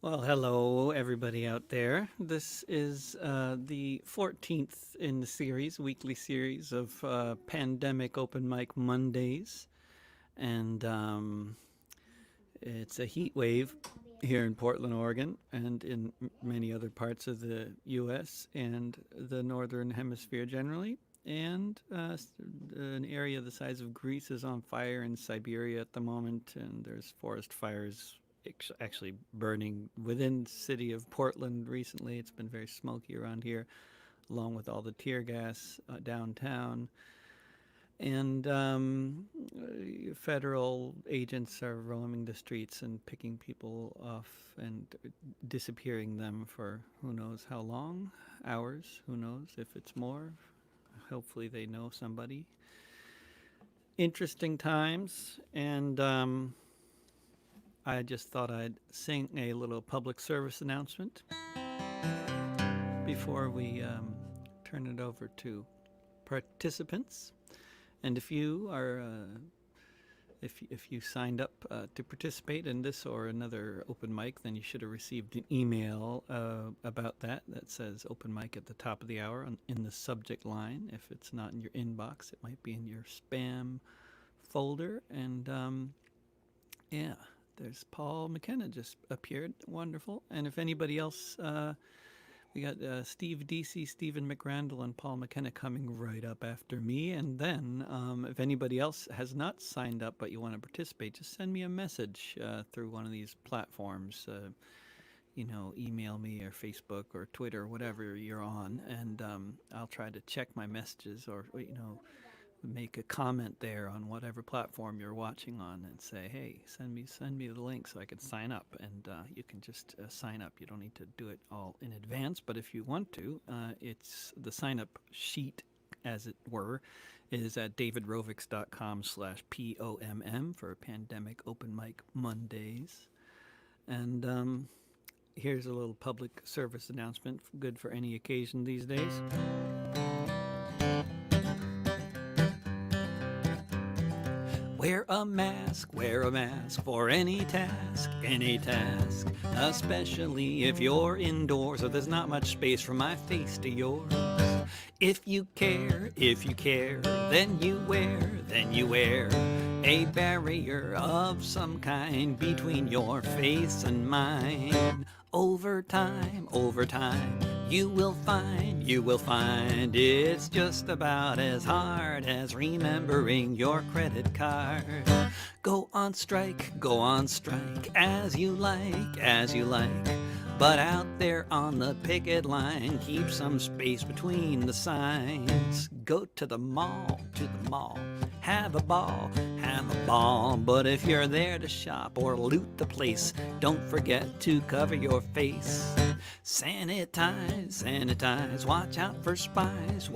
Well, hello, everybody out there. This is the 14th in the weekly series of Pandemic Open Mic Mondays. And it's a heat wave here in Portland, Oregon, and in many other parts of the U.S. and the Northern Hemisphere generally. And an area the size of Greece is on fire in Siberia at the moment, and there's forest fires actually burning within the city of Portland recently. It's been very smoky around here, along with all the tear gas downtown. And federal agents are roaming the streets and picking people off and disappearing them for who knows how long, hours, who knows if it's more. Hopefully, they know somebody. Interesting times, and I just thought I'd sing a little public service announcement before we turn it over to participants. And if you are, if you signed up to participate in this or another open mic, then you should have received an email about that says open mic at the top of the hour in the subject line. If it's not in your inbox, it might be in your spam folder. And yeah, there's Paul McKenna just appeared. Wonderful. And if anybody else, we got Steve DC, Stephen McRandall, and Paul McKenna coming right up after me. And then if anybody else has not signed up but you want to participate, just send me a message through one of these platforms. Email me or Facebook or Twitter, or whatever you're on, and I'll try to check my messages or make a comment there on whatever platform you're watching on and say, hey, send me the link so I can sign up. And you can just sign up. You don't need to do it all in advance, but if you want to, it's the sign up sheet, as it were, is at davidrovics.com/POMM for Pandemic Open Mic Mondays. And here's a little public service announcement, good for any occasion these days. Wear a mask for any task, especially if you're indoors or there's not much space from my face to yours. If you care, then you wear a barrier of some kind between your face and mine. Over time, you will find it's just about as hard as remembering your credit card. Go on strike as you like. But out there on the picket line, keep some space between the signs. Go to the mall, have a ball. But if you're there to shop or loot the place, don't forget to cover your face. Sanitize, watch out for spies,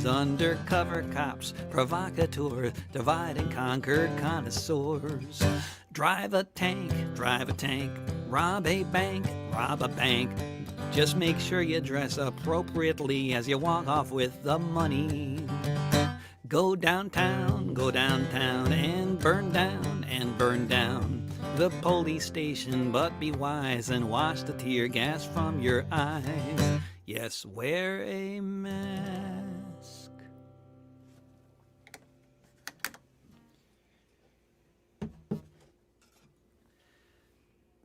undercover cops, provocateurs, divide and conquer connoisseurs. Drive a tank, rob a bank. Just make sure you dress appropriately as you walk off with the money. Go downtown and burn down the police station, but be wise and wash the tear gas from your eyes. Yes, wear a mask.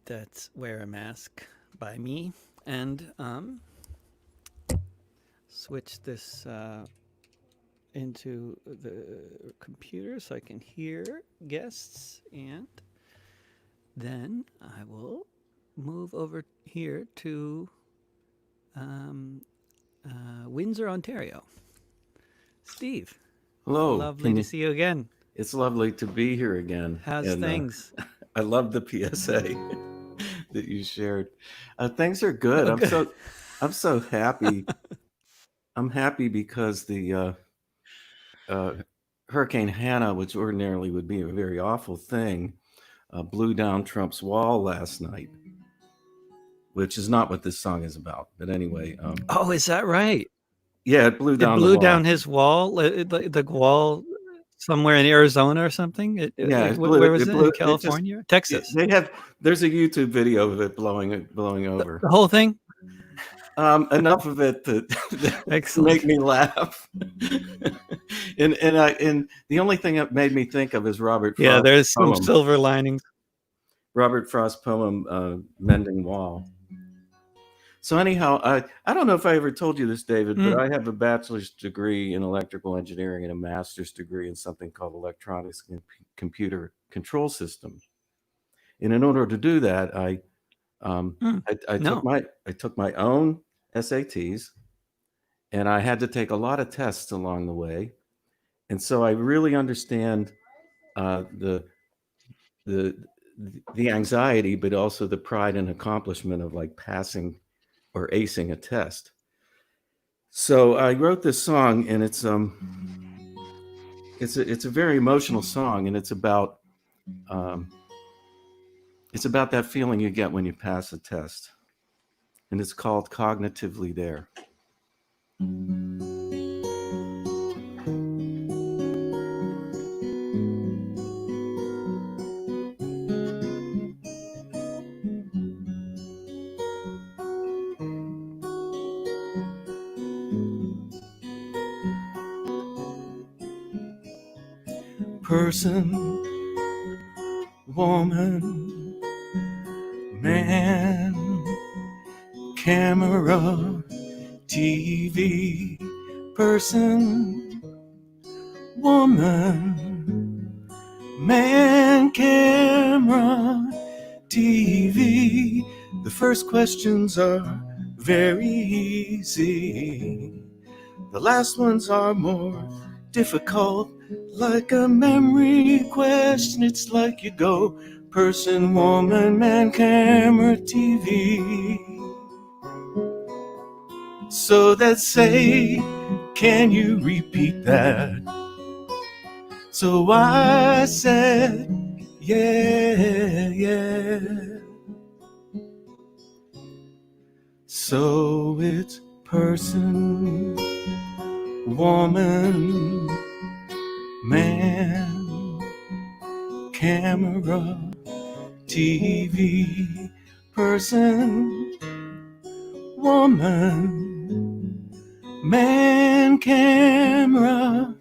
That's Wear a Mask by me. And switch this into the computer so I can hear guests, and then I will move over here to Windsor, Ontario. Steve. Hello. Lovely to see you again. It's lovely to be here again. How's things? I love the PSA that you shared. Things are good. I'm so happy. I'm happy because the Hurricane Hannah, which ordinarily would be a very awful thing, blew down Trump's wall last night, which is not what this song is about. But anyway. Oh, is that right? Yeah, it blew down down his wall. The wall somewhere in Arizona or something. Yeah, Where was it it? blew. In California, Texas. There's a YouTube video of it blowing over. The whole thing. Enough of it to Excellent. make me laugh. and the only thing that made me think of is Robert Frost's Yeah, there's some poem. silver linings. Robert Frost's poem, Mending Wall. So anyhow, I don't know if I ever told you this, David, but I have a bachelor's degree in electrical engineering and a master's degree in something called electronics and computer control systems. And in order to do that, I took my own SATs, and I had to take a lot of tests along the way, and so I really understand the anxiety, but also the pride and accomplishment of like passing or acing a test. So I wrote this song, and it's a very emotional song, and it's about that feeling you get when you pass a test, and it's called Cognitively There. Person, woman, man, camera, TV. Person, woman, man, camera, TV. The first questions are very easy. The last ones are more difficult. Like a memory question, it's like you go person, woman, man, camera, TV. So let's say, can you repeat that? So I said, yeah. So it's person, woman, man, camera, TV, person, woman, man, camera,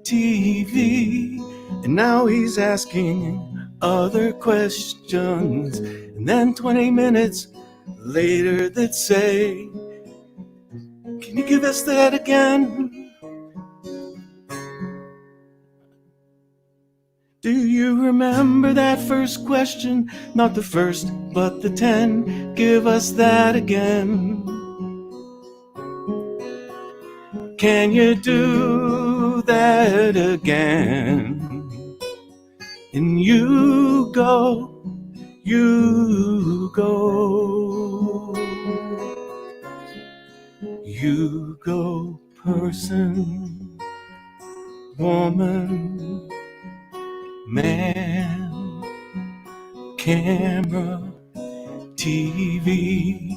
TV. And now he's asking other questions. And then 20 minutes later they'd say, can you give us that again? Do you remember that first question? Not the first, but the 10. Give us that again. Can you do that again? And you go, person, woman, man, camera, TV,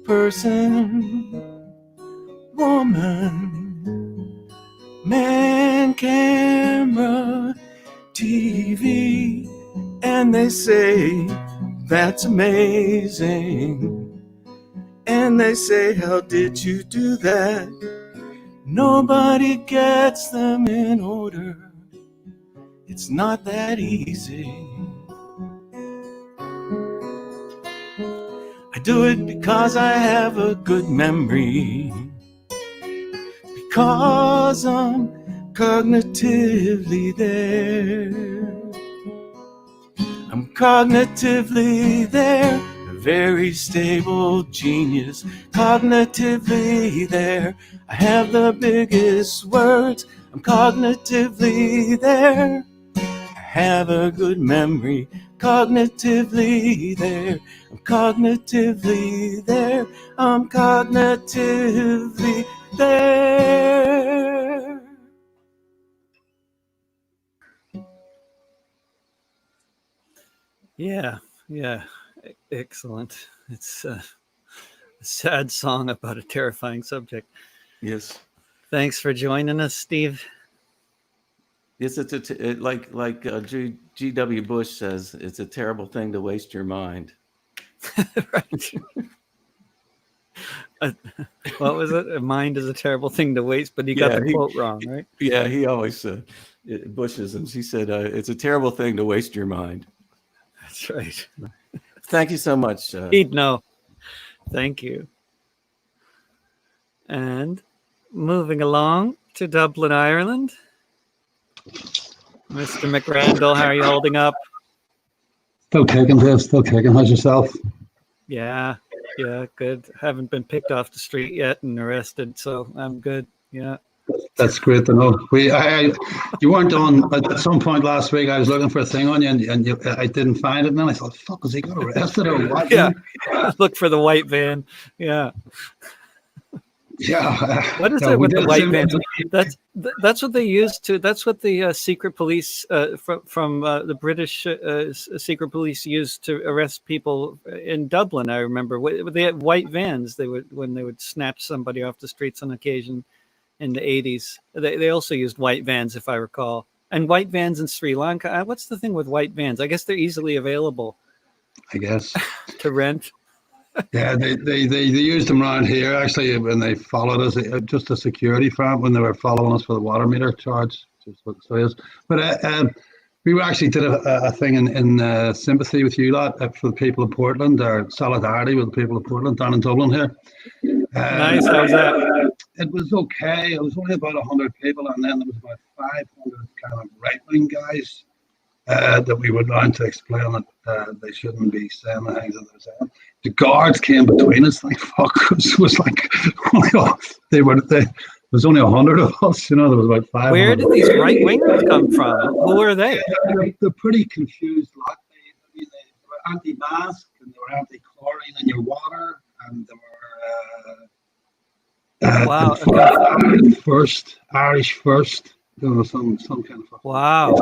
person, woman, man, camera, TV. And they say, that's amazing. And they say, how did you do that? Nobody gets them in order. It's not that easy. I do it because I have a good memory, because I'm cognitively there. I'm cognitively there, a very stable genius, cognitively there. I have the biggest words, I'm cognitively there. I have a good memory, cognitively there. I'm cognitively there, I'm cognitively there. Yeah, excellent. It's a sad song about a terrifying subject. Yes. Thanks for joining us, Steve. like G.W. Bush says, it's a terrible thing to waste your mind. Right. What was it? A mind is a terrible thing to waste, but you got the quote wrong, right? Yeah, he always said, Bushisms. He said, it's a terrible thing to waste your mind. That's right. Thank you so much. He'd know. Thank you. And moving along to Dublin, Ireland. Mr. McRandall, how are you holding up? Still kicking, Dave. Still kicking. How's yourself? Yeah, good. Haven't been picked off the street yet and arrested, so I'm good. Yeah. That's great to know. You weren't on at some point last week. I was looking for a thing on you, and I didn't find it. And then I thought, "Fuck, was he got arrested or what?" Yeah, look for the white van. Yeah. Yeah. What is it with the white vans? That's what they used to. That's what the secret police from the British secret police used to arrest people in Dublin. I remember they had white vans. When they would snatch somebody off the streets on occasion in the 80s. They also used white vans, if I recall, and white vans in Sri Lanka. What's the thing with white vans? I guess they're easily available. I guess to rent. Yeah, they used them around here actually when they followed us, just a security firm when they were following us for the water meter charge. Just what it is. But we actually did a thing in sympathy with you lot for the people of Portland, or solidarity with the people of Portland down in Dublin here. Nice. How was that? It was okay. It was only about 100 people, and then there was about 500 kind of right-wing guys that we were trying to explain that they shouldn't be saying the things that they're saying. The guards came between us, like fuck. It was like there was only 100 of us, there was about 500. Where did these right wingers come from? Who are they? They're pretty confused lot. They were anti-mask and they were anti-chlorine in your water, and they were wow, Irish first. Some kind of wow.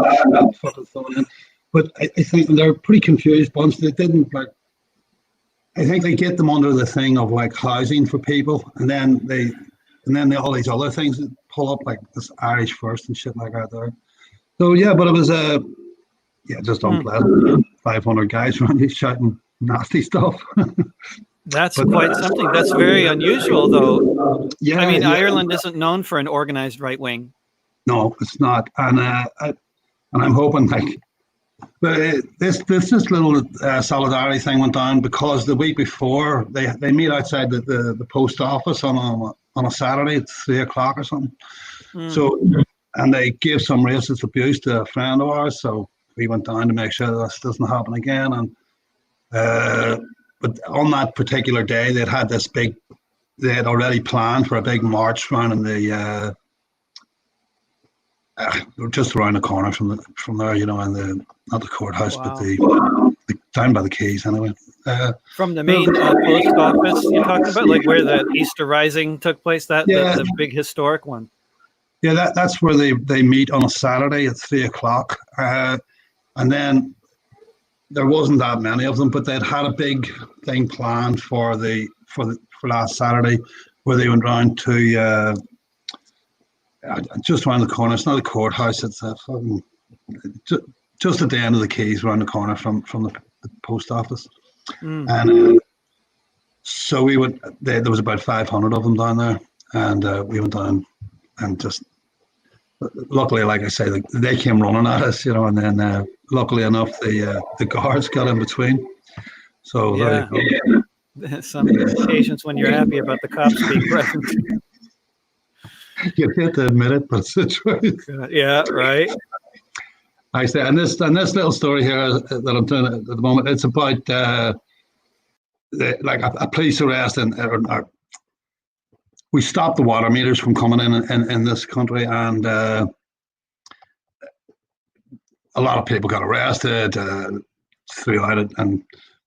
Fucking thrown in. But I think they're a pretty confused bunch. They didn't like. I think they get them under the thing of like housing for people, and then all these other things that pull up like this Irish first and shit like that there. So yeah, but it was just unpleasant. 500 guys around you shouting nasty stuff. That's quite something. That's very unusual, though. Yeah, I mean, Ireland isn't known for an organized right wing. No, it's not, and I'm hoping but this little solidarity thing went down because the week before they meet outside the post office on a Saturday at 3:00 or something. So, and they gave some racist abuse to a friend of ours, so we went down to make sure this doesn't happen again. And but on that particular day, they had already planned for a big march around in the. Just around the corner from there, and not the courthouse, wow. but the down by the quays anyway. From the main post office you're talking about, like where the Easter Rising took place, the big historic one. Yeah, that's where they meet on a Saturday at 3:00, and then there wasn't that many of them, but they'd had a big thing planned for last Saturday, where they went round to. Just around the corner. It's not a courthouse. It's a fucking just at the end of the quays, around the corner from the post office. And so we went. There was about 500 of them down there, and we went down, and just luckily, like I say, they came running at us, and then luckily enough, the guards got in between. So yeah, some occasions when you're happy about the cops being present. You hate to admit it, but it's the truth. Yeah, right. I say, and this little story here that I'm doing at the moment, it's about like a police arrest, and we stopped the water meters from coming in this country, and a lot of people got arrested throughout it.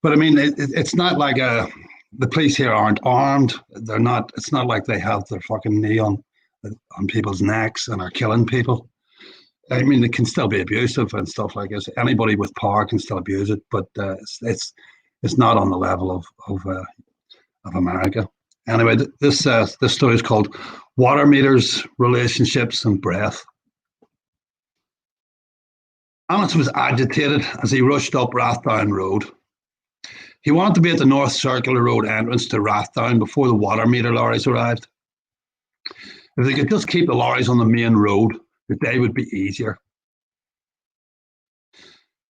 But I mean, it's not like the police here aren't armed. They're not. It's not like they have their fucking knee on people's necks and are killing people. I mean, it can still be abusive and stuff like this. Anybody with power can still abuse it, but it's not on the level of America. Anyway, this story is called "Water Meters, Relationships, and Breath." Manus was agitated as he rushed up Rathdown Road. He wanted to be at the North Circular Road entrance to Rathdown before the water meter lorries arrived. If they could just keep the lorries on the main road, the day would be easier.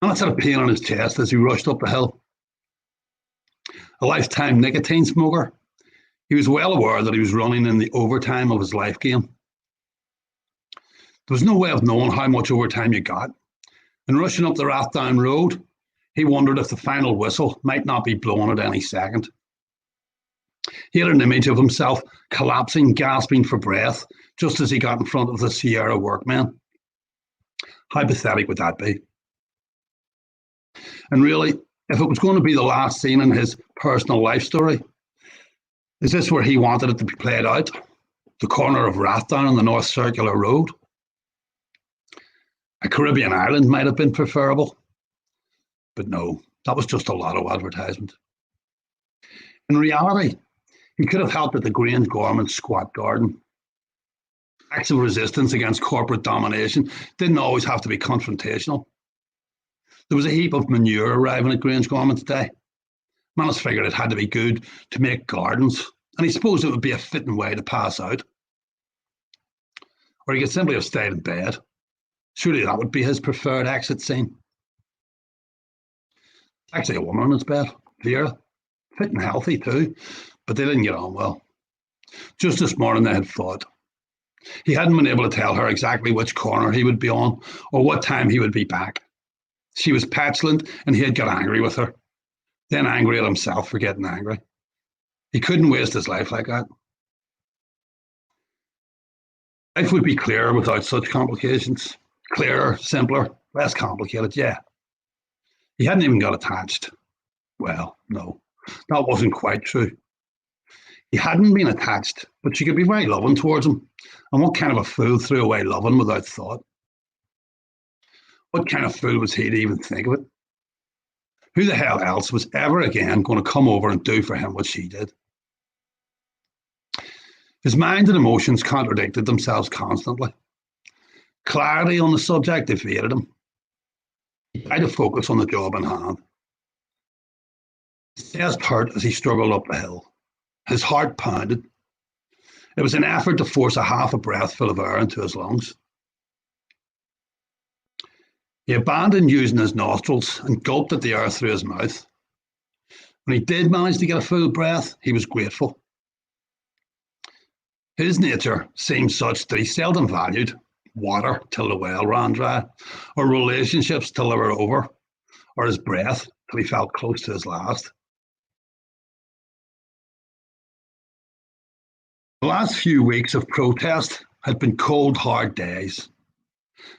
Manus had a pain on his chest as he rushed up the hill. A lifetime nicotine smoker, he was well aware that he was running in the overtime of his life game. There was no way of knowing how much overtime you got. And rushing up the Rathdown Road, he wondered if the final whistle might not be blown at any second. He had an image of himself collapsing, gasping for breath, just as he got in front of the Sierra workmen. How pathetic would that be? And really, if it was going to be the last scene in his personal life story, is this where he wanted it to be played out? The corner of Rathdown on the North Circular Road? A Caribbean island might have been preferable. But no, that was just a lotto advertisement. In reality, he could have helped at the Grange Gorman squat garden. Acts of resistance against corporate domination didn't always have to be confrontational. There was a heap of manure arriving at Grange Gorman today. Manus figured it had to be good to make gardens, and he supposed it would be a fitting way to pass out. Or he could simply have stayed in bed. Surely that would be his preferred exit scene. Actually, a woman in his bed, Vera, fit and healthy too, but they didn't get on well. Just this morning they had fought. He hadn't been able to tell her exactly which corner he would be on or what time he would be back. She was petulant and he had got angry with her, then angry at himself for getting angry. He couldn't waste his life like that. Life would be clearer without such complications. Clearer, simpler, less complicated, yeah. He hadn't even got attached. Well, no, that wasn't quite true. He hadn't been attached, but she could be very loving towards him. And what kind of a fool threw away loving without thought? What kind of fool was he to even think of it? Who the hell else was ever again going to come over and do for him what she did? His mind and emotions contradicted themselves constantly. Clarity on the subject evaded him. He tried to focus on the job in hand. His chest hurt as he struggled up the hill. His heart pounded. It was an effort to force a half a breath full of air into his lungs. He abandoned using his nostrils and gulped at the air through his mouth. When he did manage to get a full breath, he was grateful. His nature seemed such that he seldom valued water till the well ran dry, or relationships till they were over, or his breath till he felt close to his last. The last few weeks of protest had been cold, hard days.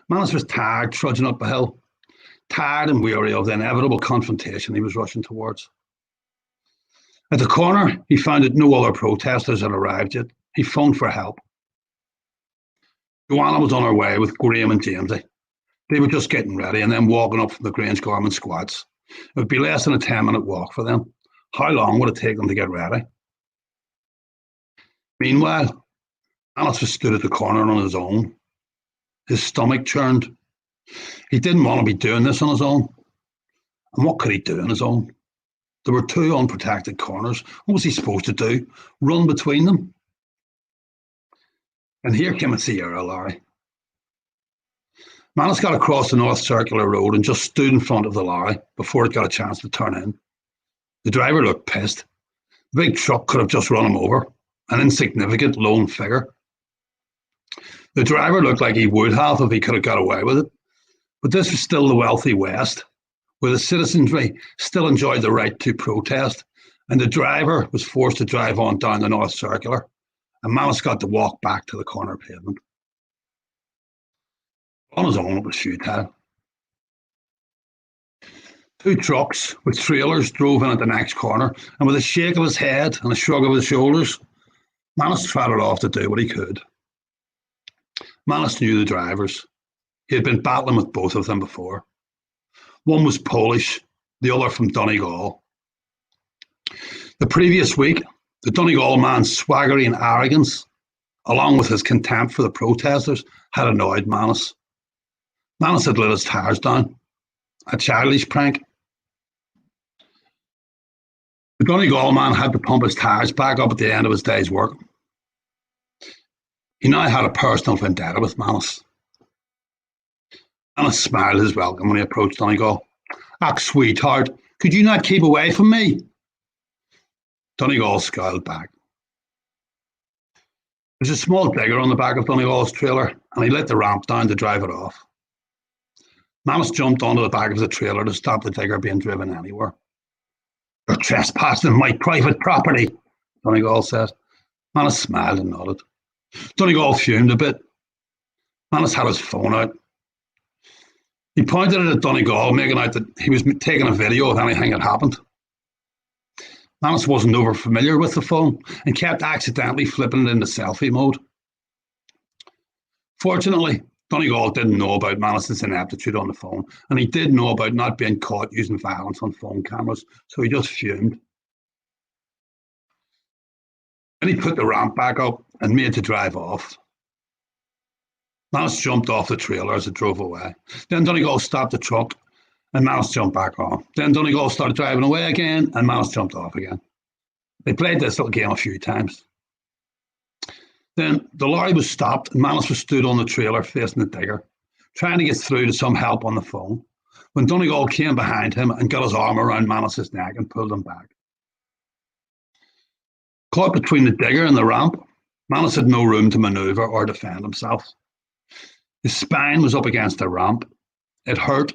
Manus was tired, trudging up the hill, tired and weary of the inevitable confrontation he was rushing towards. At the corner, he found that no other protesters had arrived yet. He phoned for help. Joanna was on her way with Graham and Jamesy. They were just getting ready and then walking up from the Grange Gorman squats. It would be less than a 10-minute walk for them. How long would it take them to get ready? Meanwhile, Manus was stood at the corner on his own. His stomach churned. He didn't want to be doing this on his own. And what could he do on his own? There were two unprotected corners. What was he supposed to do? Run between them? And here came a Sierra lorry. Manus got across the North Circular Road and just stood in front of the lorry before it got a chance to turn in. The driver looked pissed. The big truck could have just run him over, an insignificant lone figure. The driver looked like he would have if he could have got away with it. But this was still the wealthy West, where the citizenry still enjoyed the right to protest, and the driver was forced to drive on down the North Circular, and Manus got to walk back to the corner pavement. On his own, it was futile. Two trucks with trailers drove in at the next corner, and with a shake of his head and a shrug of his shoulders, Manus trotted off to do what he could. Manus knew the drivers. He had been battling with both of them before. One was Polish, the other from Donegal. The previous week, the Donegal man's swaggering arrogance, along with his contempt for the protesters, had annoyed Manus. Manus had let his tires down. A childish prank. The Donegal man had to pump his tires back up at the end of his day's work. He now had a personal vendetta with Manus. Manus smiled his welcome when he approached Donegal. "Ah, sweetheart, could you not keep away from me?" Donegal scowled back. There's a small digger on the back of Donegal's trailer, and he let the ramp down to drive it off. Manus jumped onto the back of the trailer to stop the digger being driven anywhere. "You're trespassing my private property," Donegal said. Manus smiled and nodded. Donegal fumed a bit. Manus had his phone out. He pointed it at Donegal, making out that he was taking a video of anything that happened. Manus wasn't over familiar with the phone and kept accidentally flipping it into selfie mode. Fortunately, Donegal didn't know about Manus's ineptitude on the phone, and he did know about not being caught using violence on phone cameras, so he just fumed. Then he put the ramp back up and made to drive off. Manus jumped off the trailer as it drove away. Then Donegal stopped the truck and Manus jumped back on. Then Donegal started driving away again and Manus jumped off again. They played this little game a few times. Then the lorry was stopped and Manus was stood on the trailer facing the digger, trying to get through to some help on the phone, when Donegal came behind him and got his arm around Manus's neck and pulled him back. Caught between the digger and the ramp, Manus had no room to manoeuvre or defend himself. His spine was up against the ramp. It hurt.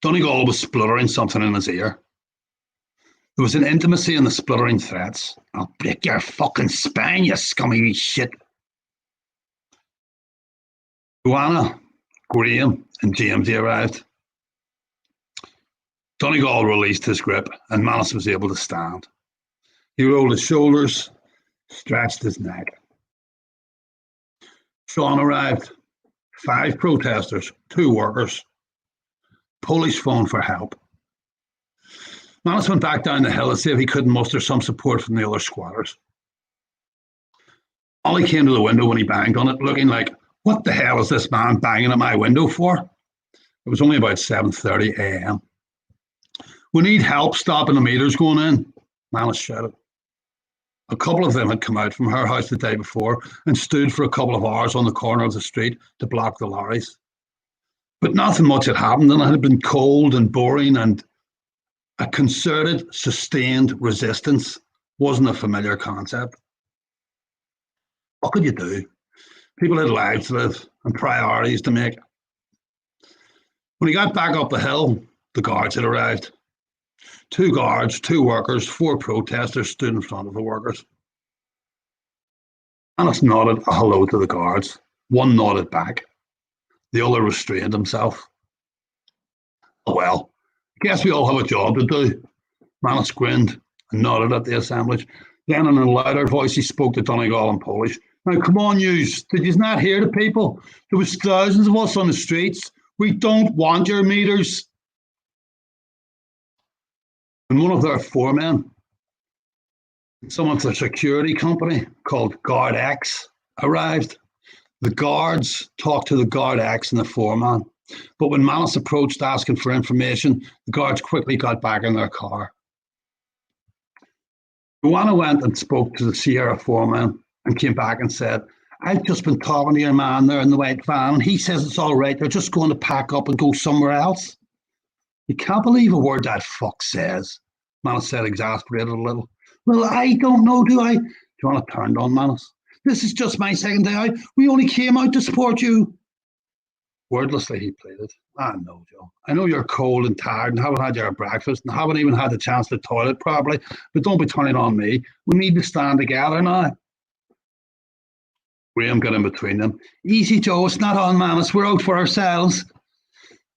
Donegal was spluttering something in his ear. There was an intimacy in the spluttering threats. "I'll break your fucking spine, you scummy wee shit." Joanna, Graham, and Jamesy arrived. Donegal released his grip, and Manus was able to stand. He rolled his shoulders, stretched his neck. Sean arrived. 5 protesters, 2 workers. Polish phone for help. Manus went back down the hill to see if he couldn't muster some support from the other squatters. Ollie came to the window when he banged on it, looking like, "What the hell is this man banging at my window for?" It was only about 7:30 a.m. "We need help stopping the meters going in," Manus shouted. A couple of them had come out from her house the day before and stood for a couple of hours on the corner of the street to block the lorries. But nothing much had happened, and it had been cold and boring, and a concerted, sustained resistance wasn't a familiar concept. What could you do? People had lives to live and priorities to make. When he got back up the hill, the guards had arrived. 2 guards, 2 workers, 4 protesters stood in front of the workers. Manus nodded a hello to the guards. One nodded back. The other restrained himself. "Oh well, I guess we all have a job to do." Manus grinned and nodded at the assemblage. Then in a louder voice he spoke to Donegal in Polish. "Now come on, yous. Did you not hear the people? There was thousands of us on the streets. We don't want your meters." And one of their foremen, some of the security company called Guard X, arrived. The guards talked to the Guard X and the foreman, but when Manus approached asking for information, the guards quickly got back in their car. Joanna went and spoke to the Sierra foreman and came back and said, "I've just been talking to your man there in the white van, and he says it's all right. They're just going to pack up and go somewhere else." "You can't believe a word that fuck says," Manus said, exasperated a little. "Well, I don't know, do I?" Joanna turned on Manus. "This is just my second day out. We only came out to support you." Wordlessly, he pleaded. "I know, Joe. I know you're cold and tired and haven't had your breakfast and haven't even had the chance to toilet properly, but don't be turning on me. We need to stand together now." Graham got in between them. "Easy, Joe. It's not on Manus. We're out for ourselves."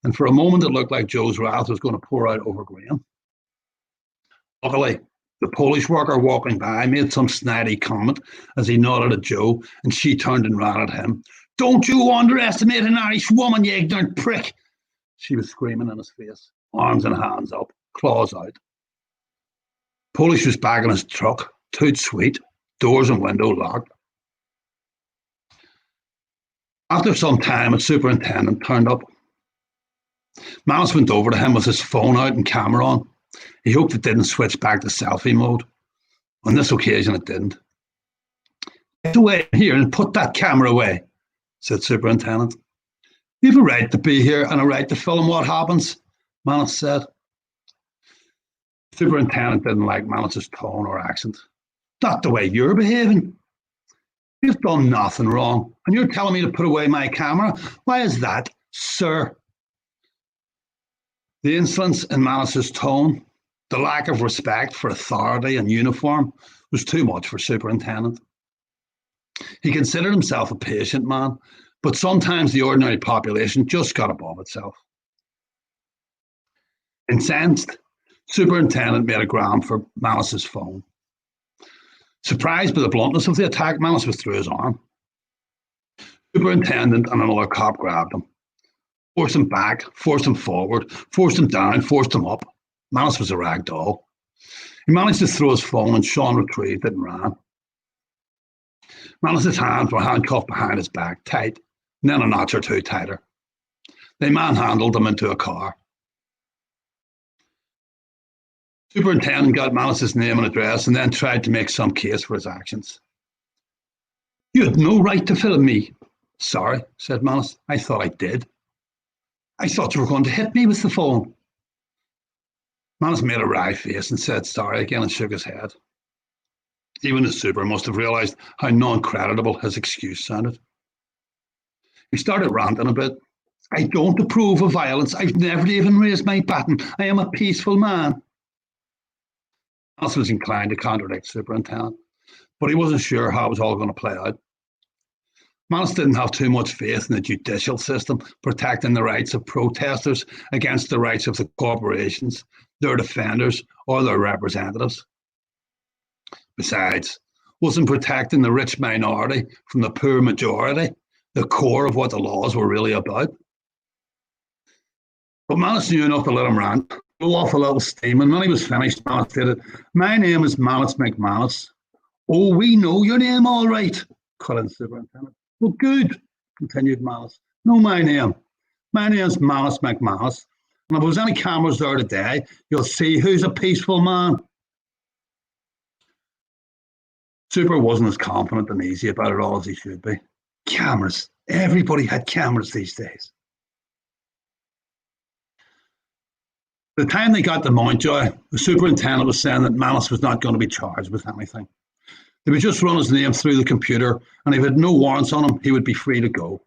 And for a moment, it looked like Joe's wrath was going to pour out over Graham. Luckily, the Polish worker walking by made some snidey comment as he nodded at Joe, and she turned and ran at him. "Don't you underestimate an Irish woman, you ignorant prick!" She was screaming in his face, arms and hands up, claws out. Polish was back in his truck, toot sweet, doors and window locked. After some time, a superintendent turned up. Manus went over to him with his phone out and camera on. He hoped it didn't switch back to selfie mode. On this occasion, it didn't. Get away here and put that camera away, said Superintendent. You have a right to be here and a right to film what happens, Manus said. Superintendent didn't like Manus's tone or accent. Not the way you're behaving. You've done nothing wrong, and you're telling me to put away my camera? Why is that, sir? The insolence in Manus's tone, the lack of respect for authority and uniform, was too much for Superintendent. He considered himself a patient man, but sometimes the ordinary population just got above itself. Incensed, Superintendent made a grab for Manus's phone. Surprised by the bluntness of the attack, Manus withdrew his arm. Superintendent and another cop grabbed him. Forced him back, forced him forward, forced him down, forced him up. Manus was a rag doll. He managed to throw his phone and Sean retrieved it and ran. Manus's hands were handcuffed behind his back, tight, and then a notch or two tighter. They manhandled him into a car. Superintendent got Manus's name and address and then tried to make some case for his actions. You had no right to film me. Sorry, said Manus. I thought I did. I thought you were going to hit me with the phone. Manus made a wry face and said sorry again and shook his head. Even the super must have realised how non-creditable his excuse sounded. He started ranting a bit. I don't approve of violence. I've never even raised my baton. I am a peaceful man. Manus was inclined to contradict Superintendent, but he wasn't sure how it was all going to play out. Manus didn't have too much faith in the judicial system protecting the rights of protesters against the rights of the corporations, their defenders, or their representatives. Besides, wasn't protecting the rich minority from the poor majority the core of what the laws were really about? But Manus knew enough to let him rant, blow off a little steam, and when he was finished, Manus stated, My name is Manus McManus. Oh, we know your name all right, cut in Superintendent. Well, good, continued Manus. Know my name. My name's Manus McManus, and if there's any cameras there today, you'll see who's a peaceful man. Super wasn't as confident and easy about it all as he should be. Cameras. Everybody had cameras these days. By the time they got to Mountjoy, the superintendent was saying that Manus was not going to be charged with anything. They would just run his name through the computer, and if he had no warrants on him, he would be free to go.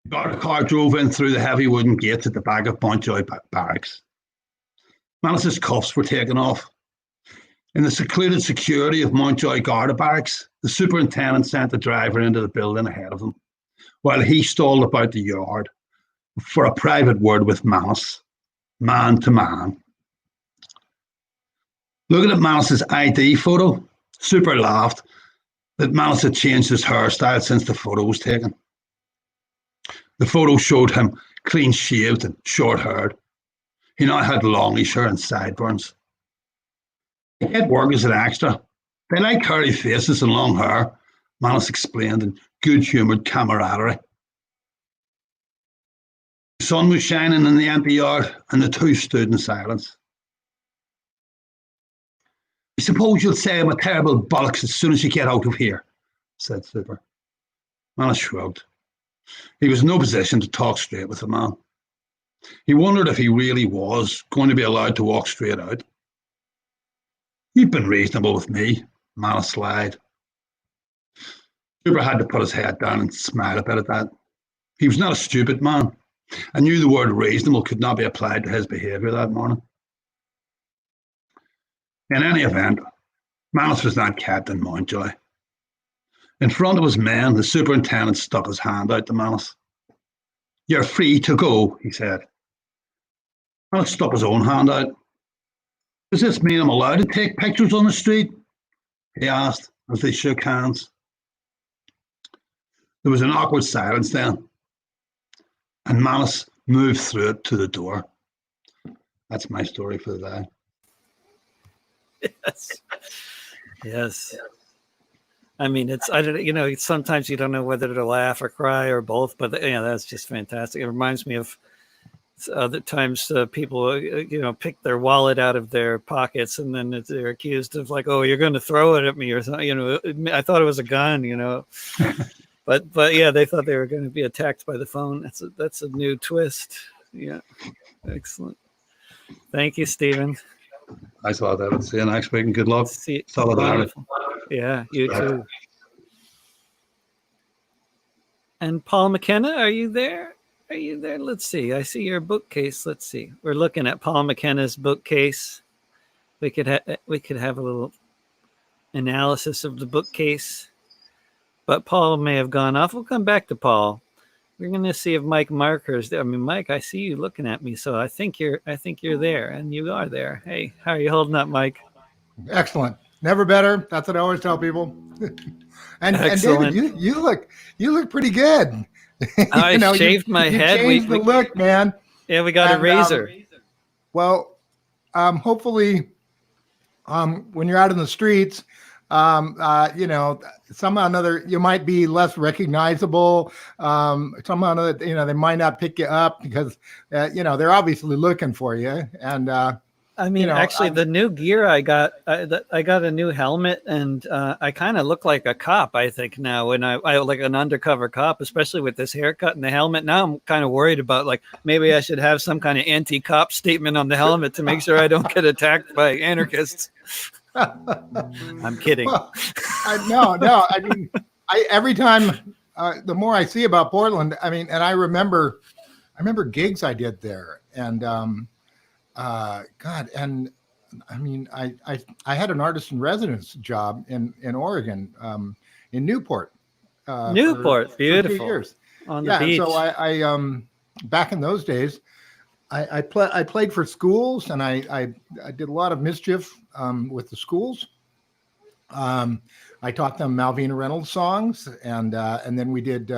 The car drove in through the heavy wooden gates at the back of Mountjoy Barracks. Manus's cuffs were taken off. In the secluded security of Mountjoy Garda Barracks, the superintendent sent the driver into the building ahead of them, while he stalled about the yard for a private word with Manus, man to man. Looking at Manus's ID photo, Super laughed that Manus had changed his hairstyle since the photo was taken. The photo showed him clean-shaved and short-haired. He now had longish hair and sideburns. He had work as an extra. They like hairy faces and long hair, Manus explained in good-humoured camaraderie. The sun was shining in the empty yard, and the two stood in silence. I suppose you'll say I'm a terrible bollocks as soon as you get out of here, said Super. Manus shrugged. He was in no position to talk straight with the man. He wondered if he really was going to be allowed to walk straight out. You've been reasonable with me, Manus lied. Super had to put his head down and smile a bit at that. He was not a stupid man, and knew the word reasonable could not be applied to his behaviour that morning. In any event, Manus was not kept in Mountjoy. In front of his men, the superintendent stuck his hand out to Manus. You're free to go, he said. Manus stuck his own hand out. Does this mean I'm allowed to take pictures on the street? He asked as they shook hands. There was an awkward silence then, and Manus moved through it to the door. That's my story for the day. Yes. Yes. I mean, I don't, sometimes you don't know whether to laugh or cry or both, but that's just fantastic. It reminds me of other times people, pick their wallet out of their pockets and then they're accused of like, oh, you're going to throw it at me or something. I thought it was a gun, but yeah, they thought they were going to be attacked by the phone. That's a new twist. Yeah, excellent. Thank you, Stephen. Thanks a lot, David. See you next week and good luck. Solidarity. Yeah, you too. And Paul McKenna, are you there? Are you there? Let's see. I see your bookcase. Let's see. We're looking at Paul McKenna's bookcase. We could have a little analysis of the bookcase, but Paul may have gone off. We'll come back to Paul. We're going to see if Mike Marker's there. I mean, Mike, I see you looking at me, so I think you're there, and you are there. Hey, how are you holding up, Mike? Excellent. Never better. That's what I always tell people. and David, you look pretty good. I shaved my head. Changed the look, man. Yeah, we got a razor. Hopefully, when you're out in the streets, somehow or another you might be less recognizable. Somehow or another, they might not pick you up because they're obviously looking for you. And I mean, actually, the new gear I got a new helmet, and I kind of look like a cop, I think, now. When I like an undercover cop, especially with this haircut and the helmet. Now I'm kind of worried about, like, maybe I should have some kind of anti-cop statement on the helmet to make sure I don't get attacked by anarchists. I'm kidding. Well, no. I mean, every time, the more I see about Portland, I mean, and I remember gigs I did there, and God, and I mean, I had an artist in residence job in Oregon, in Newport. Newport, beautiful. For 2 years. On the beach. So I back in those days, I played for schools, and I did a lot of mischief with the schools. I taught them Malvina Reynolds songs, and then we did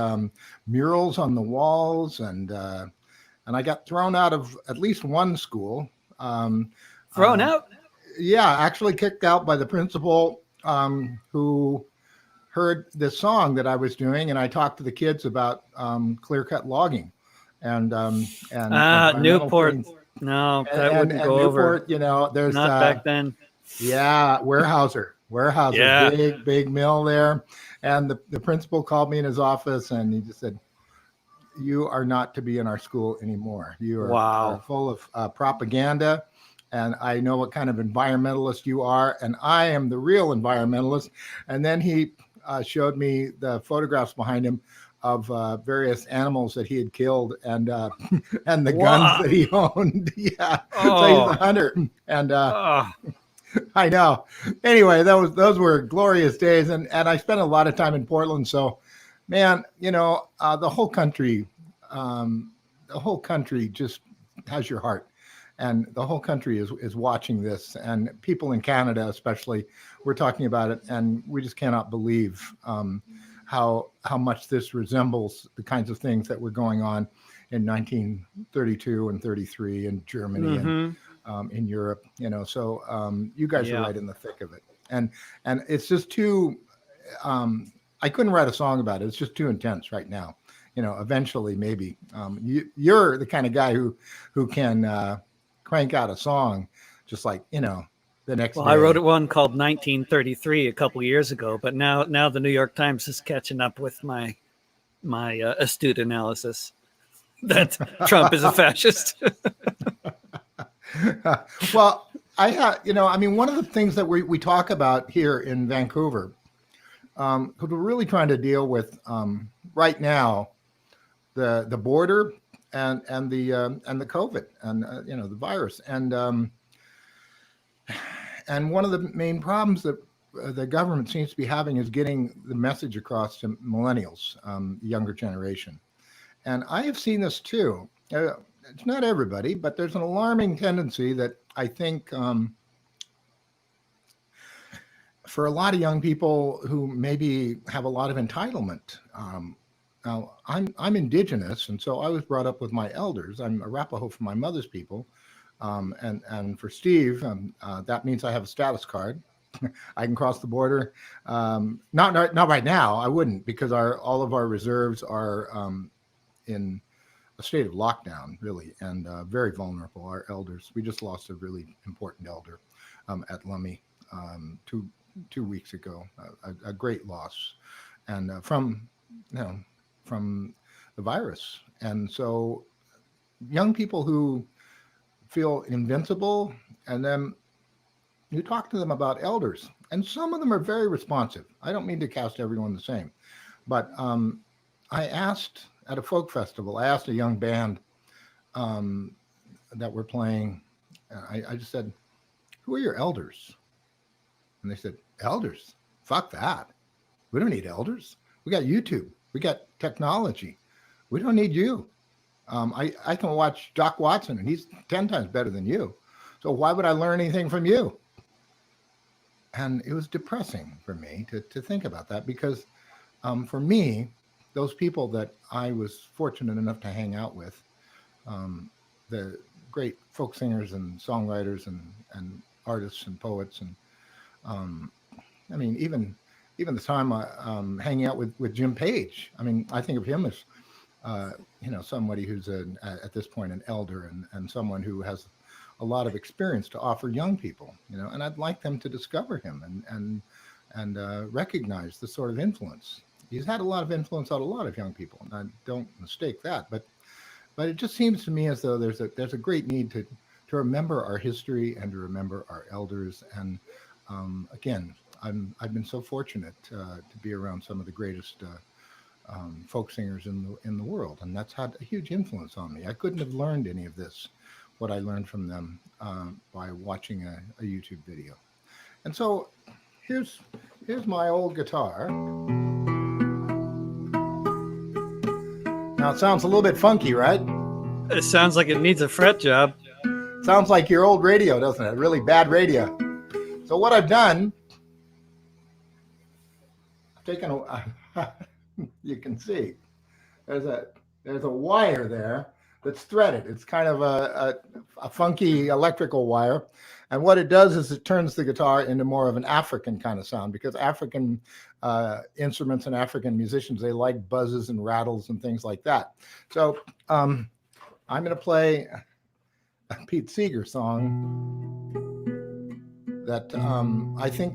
murals on the walls, and I got thrown out of at least one school. Thrown out? Yeah, actually kicked out by the principal, who heard this song that I was doing, and I talked to the kids about clear-cut logging, and Newport. No, that wouldn't go Newport, over. There's not back then. Yeah, Weyerhaeuser, Yeah. big mill there, and the principal called me in his office, and he just said, "You are not to be in our school anymore. You are full of propaganda, and I know what kind of environmentalist you are, and I am the real environmentalist." And then he showed me the photographs behind him of various animals that he had killed, and the guns that he owned. Yeah, so he's a hunter, and I know. Anyway, those were glorious days, and I spent a lot of time in Portland. So, man, the whole country just has your heart, and the whole country is watching this, and people in Canada especially, we're talking about it, and we just cannot believe how much this resembles the kinds of things that were going on in 1932 and 33 in Germany and in Europe. So you guys are right in the thick of it, and it's just too. I couldn't write a song about it. It's just too intense right now. Eventually, maybe you're the kind of guy who can crank out a song just like the next day. I wrote one called 1933 a couple years ago, but now the New York Times is catching up with my astute analysis that Trump is a fascist. Well, I have, one of the things that we talk about here in Vancouver, because we're really trying to deal with right now the border and the COVID and the virus, and one of the main problems that the government seems to be having is getting the message across to millennials, the younger generation. And I have seen this too. It's not everybody, but there's an alarming tendency that I think for a lot of young people who maybe have a lot of entitlement. Now, I'm Indigenous, and so I was brought up with my elders. I'm Arapaho from my mother's people. And for Steve, that means I have a status card. I can cross the border. Not right now. I wouldn't, because all of our reserves are in a state of lockdown, really, and very vulnerable. Our elders. We just lost a really important elder at Lummi 2 weeks ago. A great loss, and from the virus. And so, young people who feel invincible, and then you talk to them about elders, and some of them are very responsive. I don't mean to cast everyone the same, but I asked at a folk festival, I asked a young band that were playing, I just said, "Who are your elders?" And they said, "Elders? Fuck that. We don't need elders. We got YouTube. We got technology. We don't need you. I can watch Doc Watson, and he's 10 times better than you. So why would I learn anything from you?" And it was depressing for me to think about that, because for me, those people that I was fortunate enough to hang out with, the great folk singers and songwriters and artists and poets, and I mean, even the time hanging out with Jim Page. I mean, I think of him as somebody who's at this point an elder, and someone who has a lot of experience to offer young people, and I'd like them to discover him and recognize the sort of influence. He's had a lot of influence on a lot of young people, and I don't mistake that, but it just seems to me as though there's a great need to remember our history and to remember our elders. And again, I've been so fortunate to be around some of the greatest folk singers in the world, and that's had a huge influence on me. I couldn't have learned any of this, what I learned from them, by watching a YouTube video. And so here's my old guitar. Now it sounds a little bit funky, right? It sounds like it needs a fret job. Sounds like your old radio, doesn't it? Really bad radio. So what I've done, I've taken you can see there's a wire there that's threaded. It's kind of a funky electrical wire, and what it does is it turns the guitar into more of an African kind of sound, because African instruments and African musicians, they like buzzes and rattles and things like that. So I'm going to play a Pete Seeger song that I think,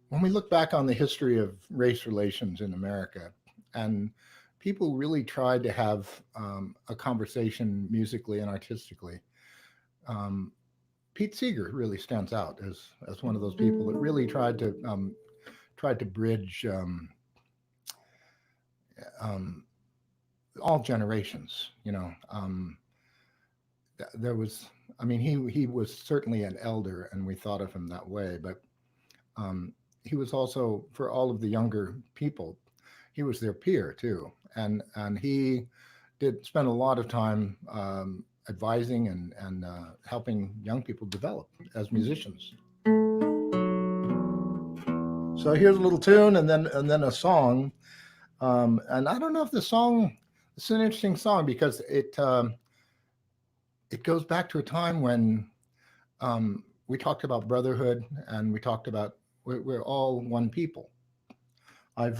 when we look back on the history of race relations in America, and people really tried to have a conversation musically and artistically, Pete Seeger really stands out as one of those people that really tried to bridge all generations. There was, I mean, he was certainly an elder, and we thought of him that way, but he was also, for all of the younger people, he was their peer too, and he did spend a lot of time advising and helping young people develop as musicians. So here's a little tune, and then a song, and I don't know if the song. It's an interesting song because it goes back to a time when we talked about brotherhood, and we talked about we're all one people. I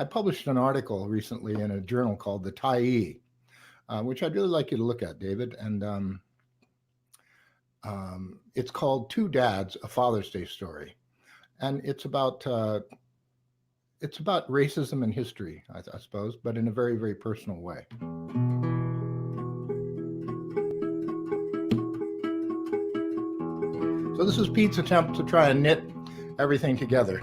published an article recently in a journal called The Tyee, which I'd really like you to look at, David. And it's called Two Dads, A Father's Day Story. And it's about racism and history, I suppose, but in a very, very personal way. So this is Pete's attempt to try and knit everything together.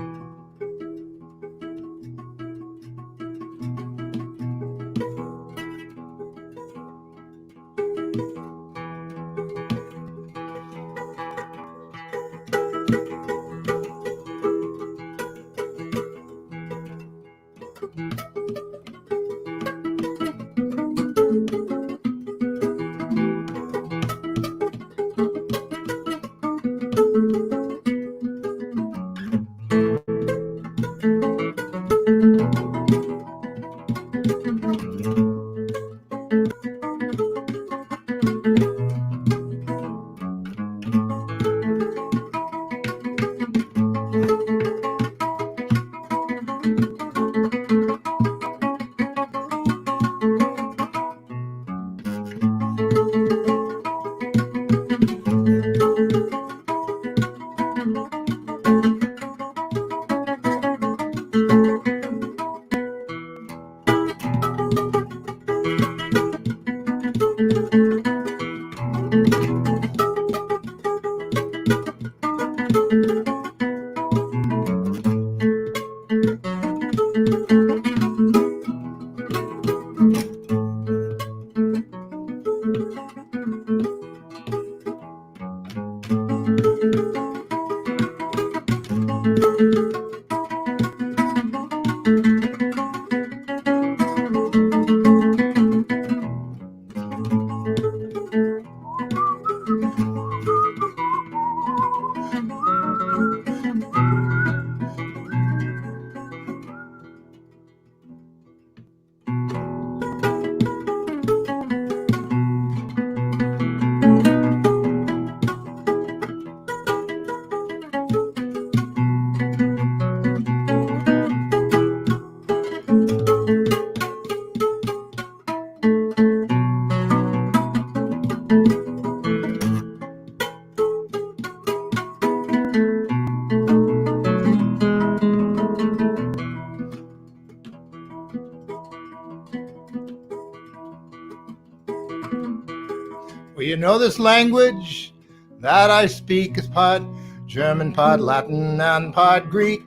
Well, you know this language that I speak is part German, part Latin, and part Greek,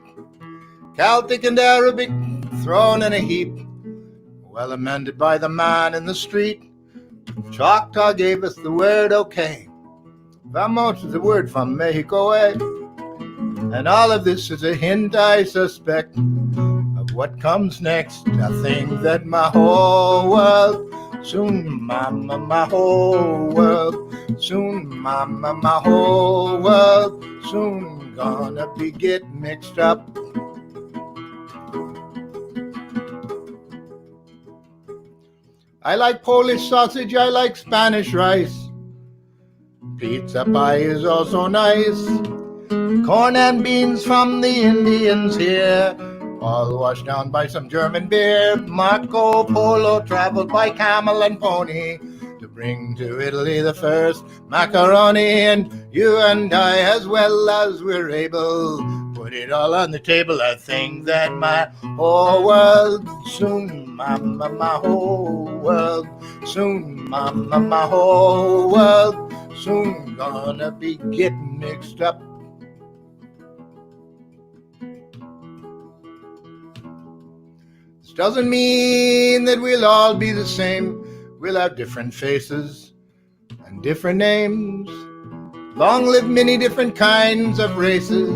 Celtic and Arabic thrown in a heap, well amended by the man in the street. Choctaw gave us the word okay. Vamos is the word from Mexico, eh? And all of this is a hint, I suspect, of what comes next. I think that my whole world soon, mama, my whole world soon, mama, my whole world soon gonna be get mixed up. I like Polish sausage, I like Spanish rice. Pizza pie is also nice. Corn and beans from the Indians here, all washed down by some German beer. Marco Polo traveled by camel and pony to bring to Italy the first macaroni. And you and I, as well as we're able, put it all on the table. I think that my whole world soon, mama, my whole world soon, mama, my whole world soon gonna be getting mixed up. This doesn't mean that we'll all be the same. We'll have different faces and different names. Long live many different kinds of races.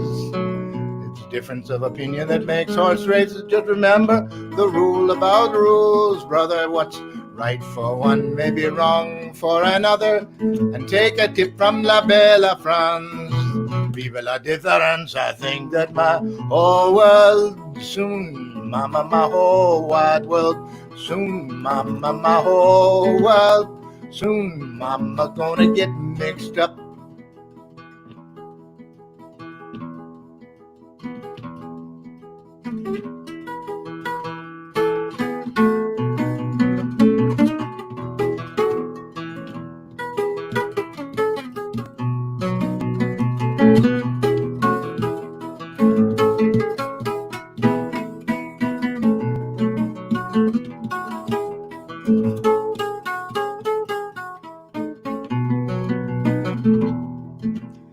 It's difference of opinion that makes horse races. Just remember the rule about rules, brother. What's right for one may be wrong for another. And take a tip from La Bella France. Vive la difference. I think that my whole world soon, mama, my whole wide world soon, mama, my whole world soon, mama, gonna get mixed up.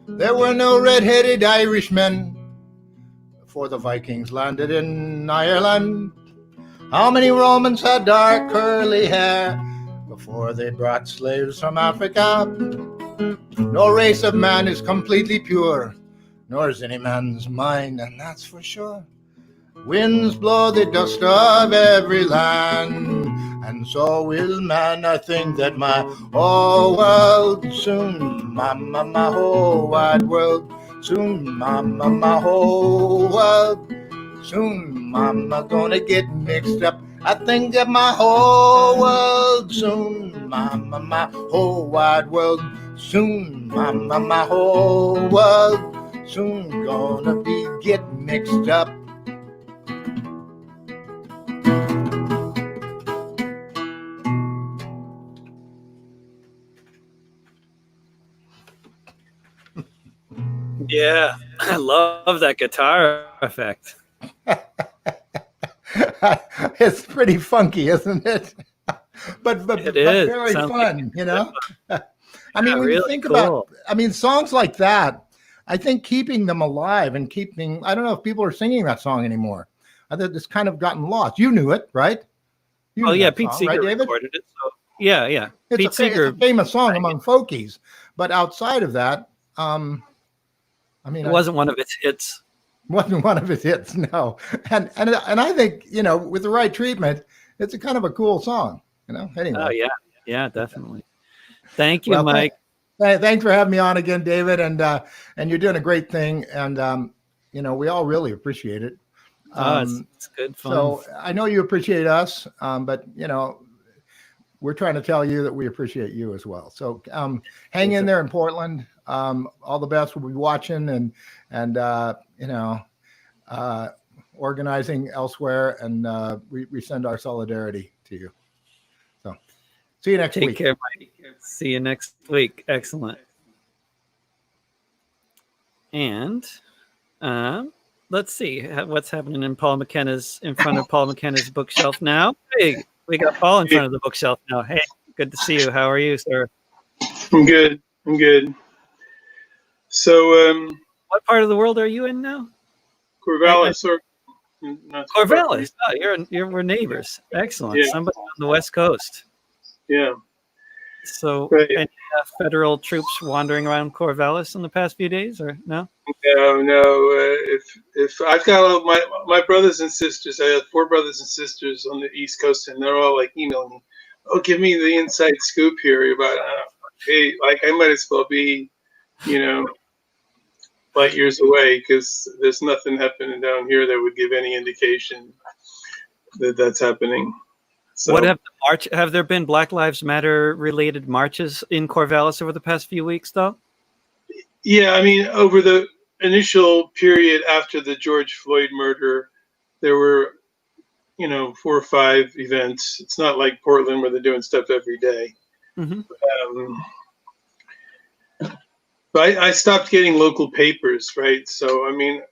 There were no red-headed Irishmen before the Vikings landed in Ireland. How many Romans had dark curly hair before they brought slaves from Africa? No race of man is completely pure, nor is any man's mind, and that's for sure. Winds blow the dust of every land, and so will man. I think that my whole world soon, mama, my whole wide world soon, mama, my whole world soon, mama, gonna get mixed up. I think that my whole world soon, mama, my whole wide world soon, mama, my whole world soon gonna be get mixed up. Yeah, I love that guitar effect. It's pretty funky, isn't it? but It is. very Sounds fun, you know. I mean, yeah, when you really think cool. about, I mean, songs like that, I think keeping them alive and keeping, I don't know if people are singing that song anymore. I think it's kind of gotten lost. You knew it, right? You Oh knew yeah, that Pete song, Seeger right, David? recorded it. So yeah. It's Pete it's Seeger. a famous song among folkies, but outside of that, I mean, It wasn't one of its hits. wasn't one of his hits, no. And I think, you know, with the right treatment, it's a kind of a cool song, you know. Anyway. Oh yeah, definitely. Thank you, Well, Mike. thanks for having me on again, David, and you're doing a great thing, and you know, we all really appreciate it. It's good fun. So I know you appreciate us, but you know, we're trying to tell you that we appreciate you as well. So hang in there in Portland. All the best. We'll be watching and you know, organizing elsewhere, and we send our solidarity to you. So see you next week. Take care, Mike. See you next week. Excellent. And let's see what's happening in front of Paul McKenna's bookshelf now. Hey, we got Paul in front of the bookshelf now. Hey, good to see you. How are you, sir? I'm good. So, what part of the world are you in now? Corvallis or Corvallis. Oh, we're neighbors. Excellent. Yeah. Somebody on the West Coast. Yeah. So, right. Any federal troops wandering around Corvallis in the past few days, or no? No. If I've got all my brothers and sisters, I have 4 brothers and sisters on the East Coast, and they're all like emailing me, "Oh, give me the inside scoop here about hey, like I might as well be, you know, light years away, because there's nothing happening down here that would give any indication that that's happening." So, What have there been Black Lives Matter related marches in Corvallis over the past few weeks, though? Yeah, I mean, over the initial period after the George Floyd murder, there were, 4 or 5 events. It's not like Portland where they're doing stuff every day. Mm-hmm. But I stopped getting local papers, right? So, I mean,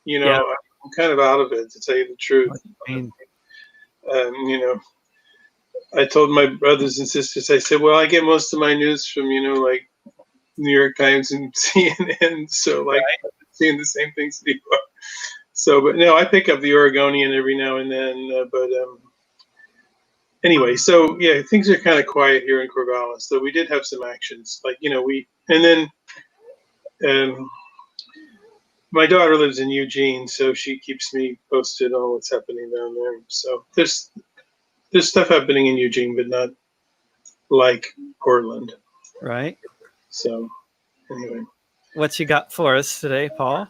Yeah. I'm kind of out of it, to tell you the truth. I told my brothers and sisters, I said, well, I get most of my news from, like New York Times and CNN. So, like, I'm seeing the same things you are. So, but no, I pick up the Oregonian every now and then. Anyway, so yeah, things are kind of quiet here in Corvallis. So we did have some actions, like, my daughter lives in Eugene, so she keeps me posted on what's happening down there. So there's stuff happening in Eugene, but not like Portland. Right. So anyway. What you got for us today, Paul?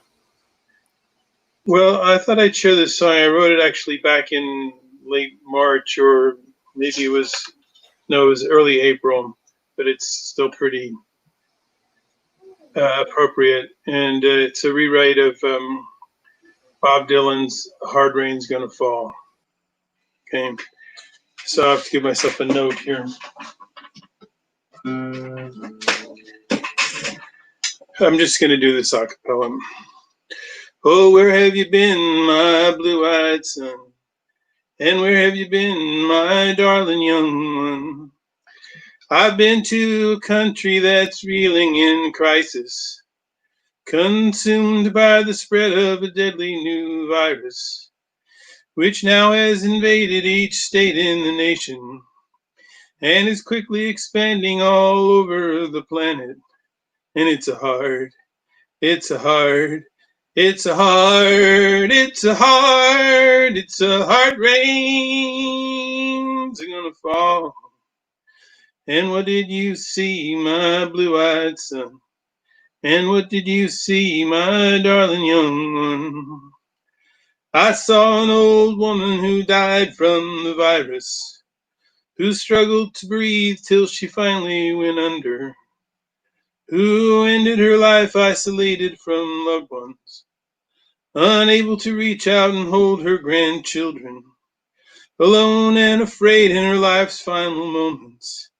Well, I thought I'd share this song. I wrote it actually back in late March, or maybe it was early April, but it's still pretty appropriate. And it's a rewrite of Bob Dylan's "Hard Rain's Gonna Fall." Okay, so I have to give myself a note here. I'm just going to do this a cappella. Oh, where have you been, my blue-eyed son? And where have you been, my darling young one? I've been to a country that's reeling in crisis, consumed by the spread of a deadly new virus, which now has invaded each state in the nation and is quickly expanding all over the planet. And it's a hard rain's gonna fall. And what did you see, my blue-eyed son? And what did you see, my darling young one? I saw an old woman who died from the virus, who struggled to breathe till she finally went under, who ended her life isolated from loved ones, unable to reach out and hold her grandchildren, alone and afraid in her life's final moments.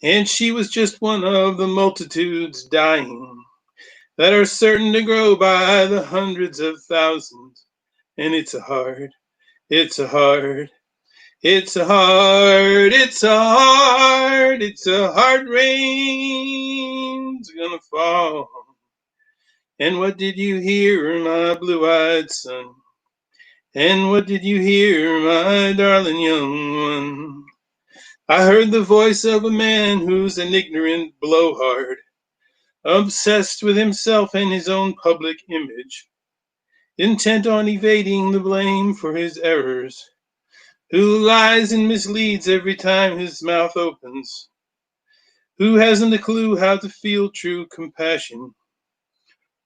And she was just one of the multitudes dying that are certain to grow by the hundreds of thousands. And it's a hard It's a hard rain's gonna fall. And what did you hear, my blue-eyed son? And what did you hear, my darling young one? I heard the voice of a man who's an ignorant blowhard, obsessed with himself and his own public image, intent on evading the blame for his errors, who lies and misleads every time his mouth opens, who hasn't a clue how to feel true compassion,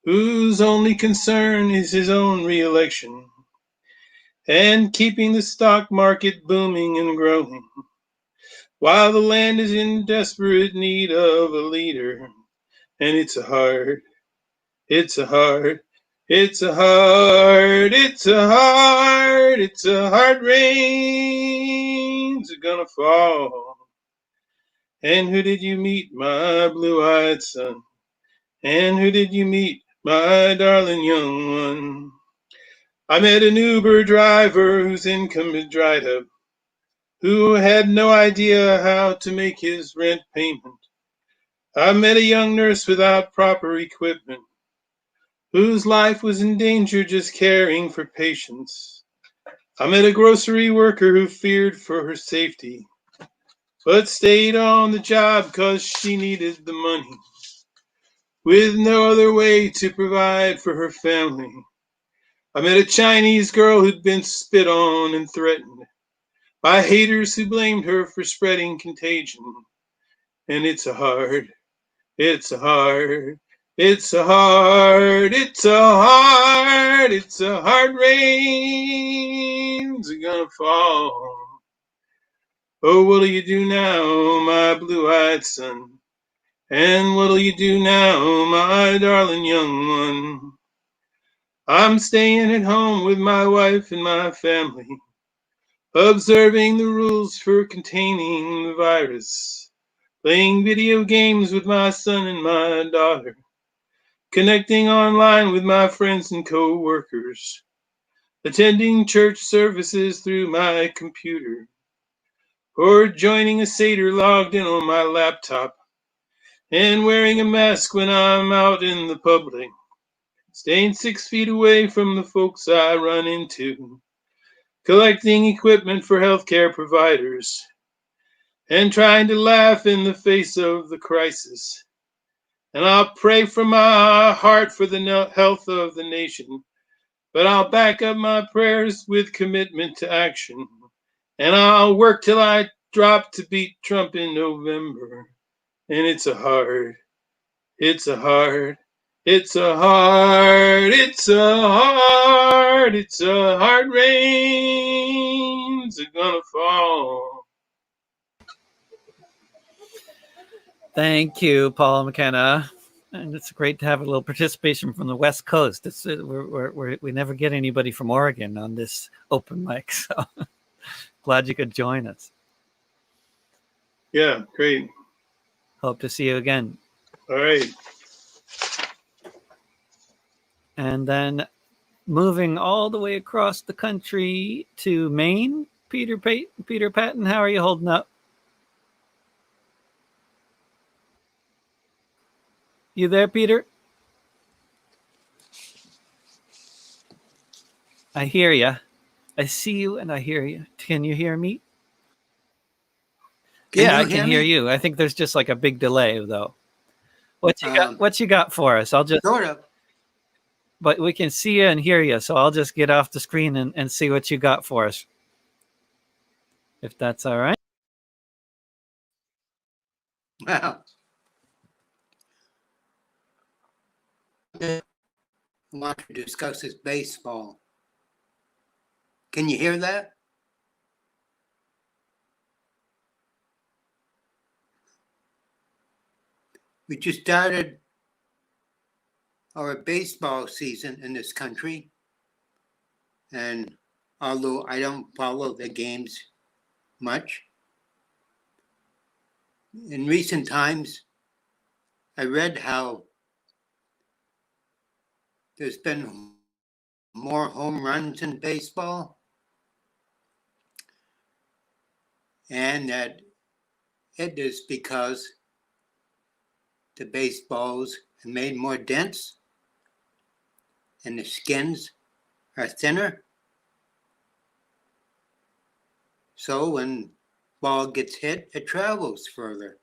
whose only concern is his own re-election, and keeping the stock market booming and growing, while the land is in desperate need of a leader. And it's a hard rain's gonna fall. And who did you meet, my blue-eyed son? And who did you meet, my darling young one? I met an Uber driver whose income had dried up, who had no idea how to make his rent payment. I met a young nurse without proper equipment, whose life was in danger just caring for patients. I met a grocery worker who feared for her safety, but stayed on the job 'cause she needed the money, with no other way to provide for her family. I met a Chinese girl who'd been spit on and threatened by haters who blamed her for spreading contagion. And it's a hard rain's gonna fall. Oh, what'll you do now, my blue-eyed son? And what'll you do now, my darling young one? I'm staying at home with my wife and my family, observing the rules for containing the virus, playing video games with my son and my daughter, connecting online with my friends and co-workers, attending church services through my computer, or joining a Seder logged in on my laptop, and wearing a mask when I'm out in the public, staying 6 feet away from the folks I run into, collecting equipment for healthcare providers, and trying to laugh in the face of the crisis. And I'll pray from my heart for the health of the nation, but I'll back up my prayers with commitment to action. And I'll work till I drop to beat Trump in November. And it's a hard rain's gonna fall. Thank you, Paul McKenna. And it's great to have a little participation from the West Coast. We never get anybody from Oregon on this open mic, so glad you could join us. Yeah, great. Hope to see you again. All right. And then moving all the way across the country to Maine, Peter Patton, how are you holding up? You there, Peter? I hear you. I see you and I hear you. Can you hear me? I can hear you. I think there's just like a big delay, though. What you got for us? I'll just sort of. But we can see you and hear you, so I'll just get off the screen and see what you got for us, if that's all right. Well, I want to discuss is baseball. Can you hear that? We just started our baseball season in this country, and although I don't follow the games much, in recent times I read how there's been more home runs in baseball. and that it is because the baseballs are made more dense and the skins are thinner. So when ball gets hit, it travels further.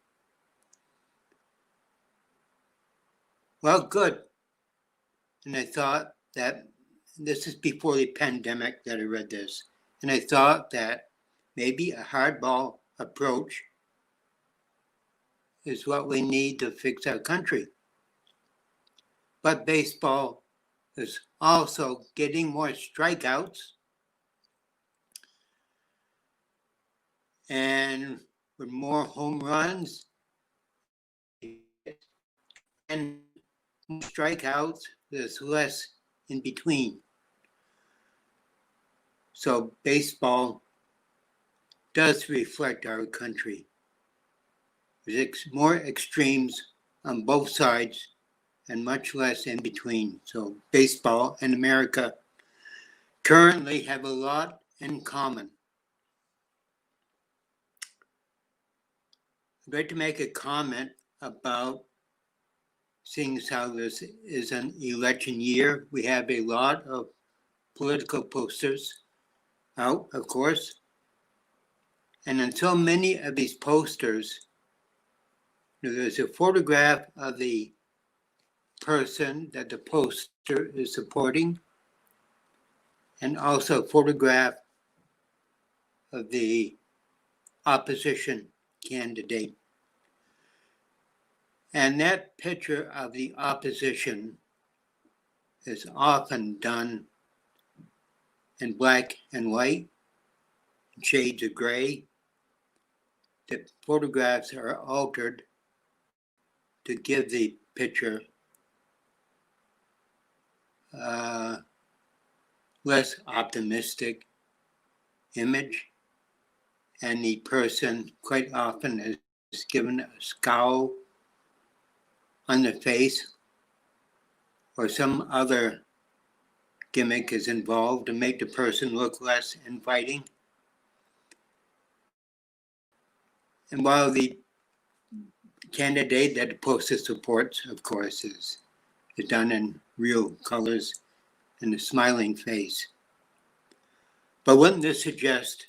Well, good. And I thought that this is before the pandemic that I read this. And I thought that maybe a hardball approach is what we need to fix our country. But baseball is also getting more strikeouts. And with more home runs and more strikeouts, there's less in between. So baseball does reflect our country. There's more extremes on both sides and much less in between. So baseball and America currently have a lot in common. I'd like to make a comment about, seeing as how this is an election year, we have a lot of political posters out, of course. And until many of these posters, there's a photograph of the person that the poster is supporting, and also a photograph of the opposition candidate. And that picture of the opposition is often done in black and white, shades of gray. The photographs are altered to give the picture less optimistic image, and the person quite often is given a scowl on the face, or some other gimmick is involved to make the person look less inviting. And while the candidate that the poster supports, of course, is done in real colors and a smiling face. But wouldn't this suggest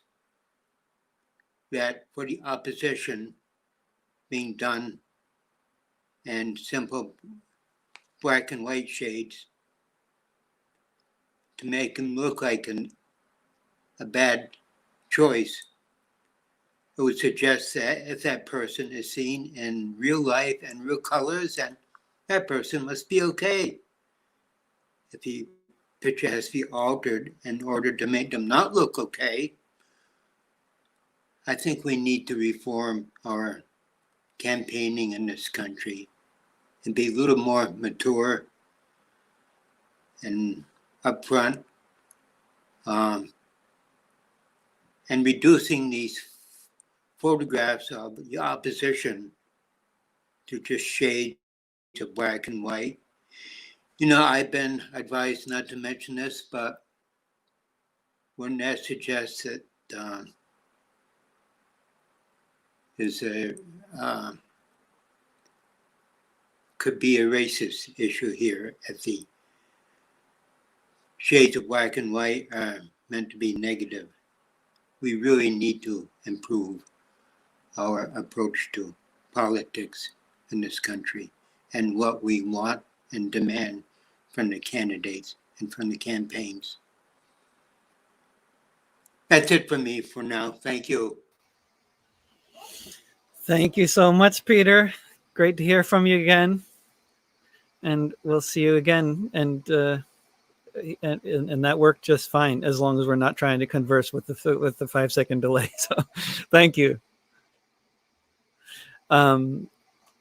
that for the opposition being done in simple black and white shades to make him look like a bad choice, it would suggest that if that person is seen in real life and real colors, then that person must be okay. If the picture has to be altered in order to make them not look okay, I think we need to reform our campaigning in this country and be a little more mature and upfront, and reducing these photographs of the opposition to just shades of black and white. You know, I've been advised not to mention this, but wouldn't that suggest that is a could be a racist issue here if the shades of black and white are meant to be negative. We really need to improve our approach to politics in this country and what we want and demand from the candidates and from the campaigns. That's it for me for now. Thank you. Thank you so much, Peter. Great to hear from you again. And we'll see you again. And that worked just fine, as long as we're not trying to converse with the 5-second delay. So thank you.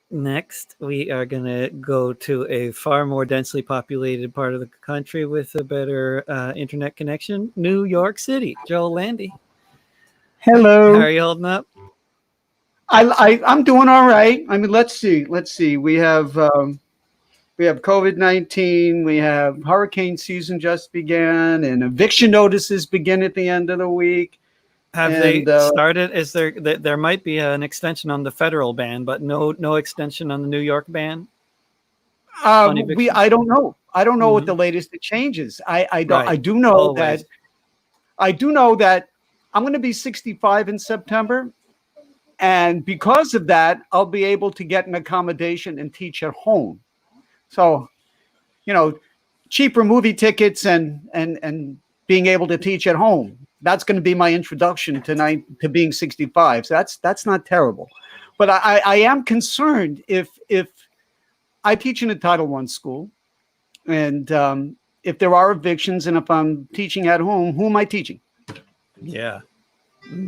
Next, we are going to go to a far more densely populated part of the country with a better internet connection, New York City. Joel Landy. Hello. How are you holding up? I'm doing all right. I mean, let's see. We have COVID-19. We have hurricane season just began, and eviction notices begin at the end of the week. Have And, they started? Is there might be an extension on the federal ban, but no extension on the New York ban on eviction? I don't know. I don't know what Mhm. the latest changes. I don't. Right. I do know Always. that I'm going to be 65 in September, and because of that, I'll be able to get an accommodation and teach at home. So, cheaper movie tickets and being able to teach at home. That's going to be my introduction tonight to being 65. So that's not terrible. But I am concerned if I teach in a Title I school, and if there are evictions, and if I'm teaching at home, who am I teaching? Yeah.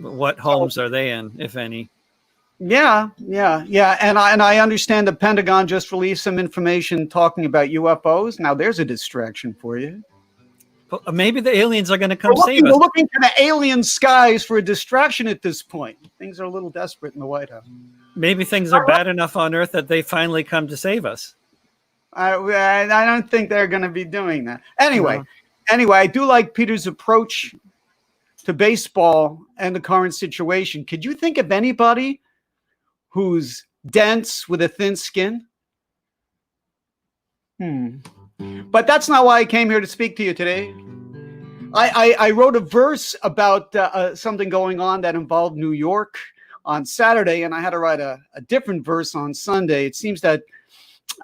What homes are they in, if any? Yeah. And I understand the Pentagon just released some information talking about UFOs. Now there's a distraction for you. But maybe the aliens are going to come save We're us. looking to the alien skies for a distraction at this point. Things are a little desperate in the White House. Maybe things are bad enough on Earth that they finally come to save us. I don't think they're going to be doing that. Anyway, No. I do like Peter's approach to baseball and the current situation. Could you think of anybody who's dense with a thin skin? But that's not why I came here to speak to you today. I wrote a verse about something going on that involved New York on Saturday, and I had to write a different verse on Sunday. It seems that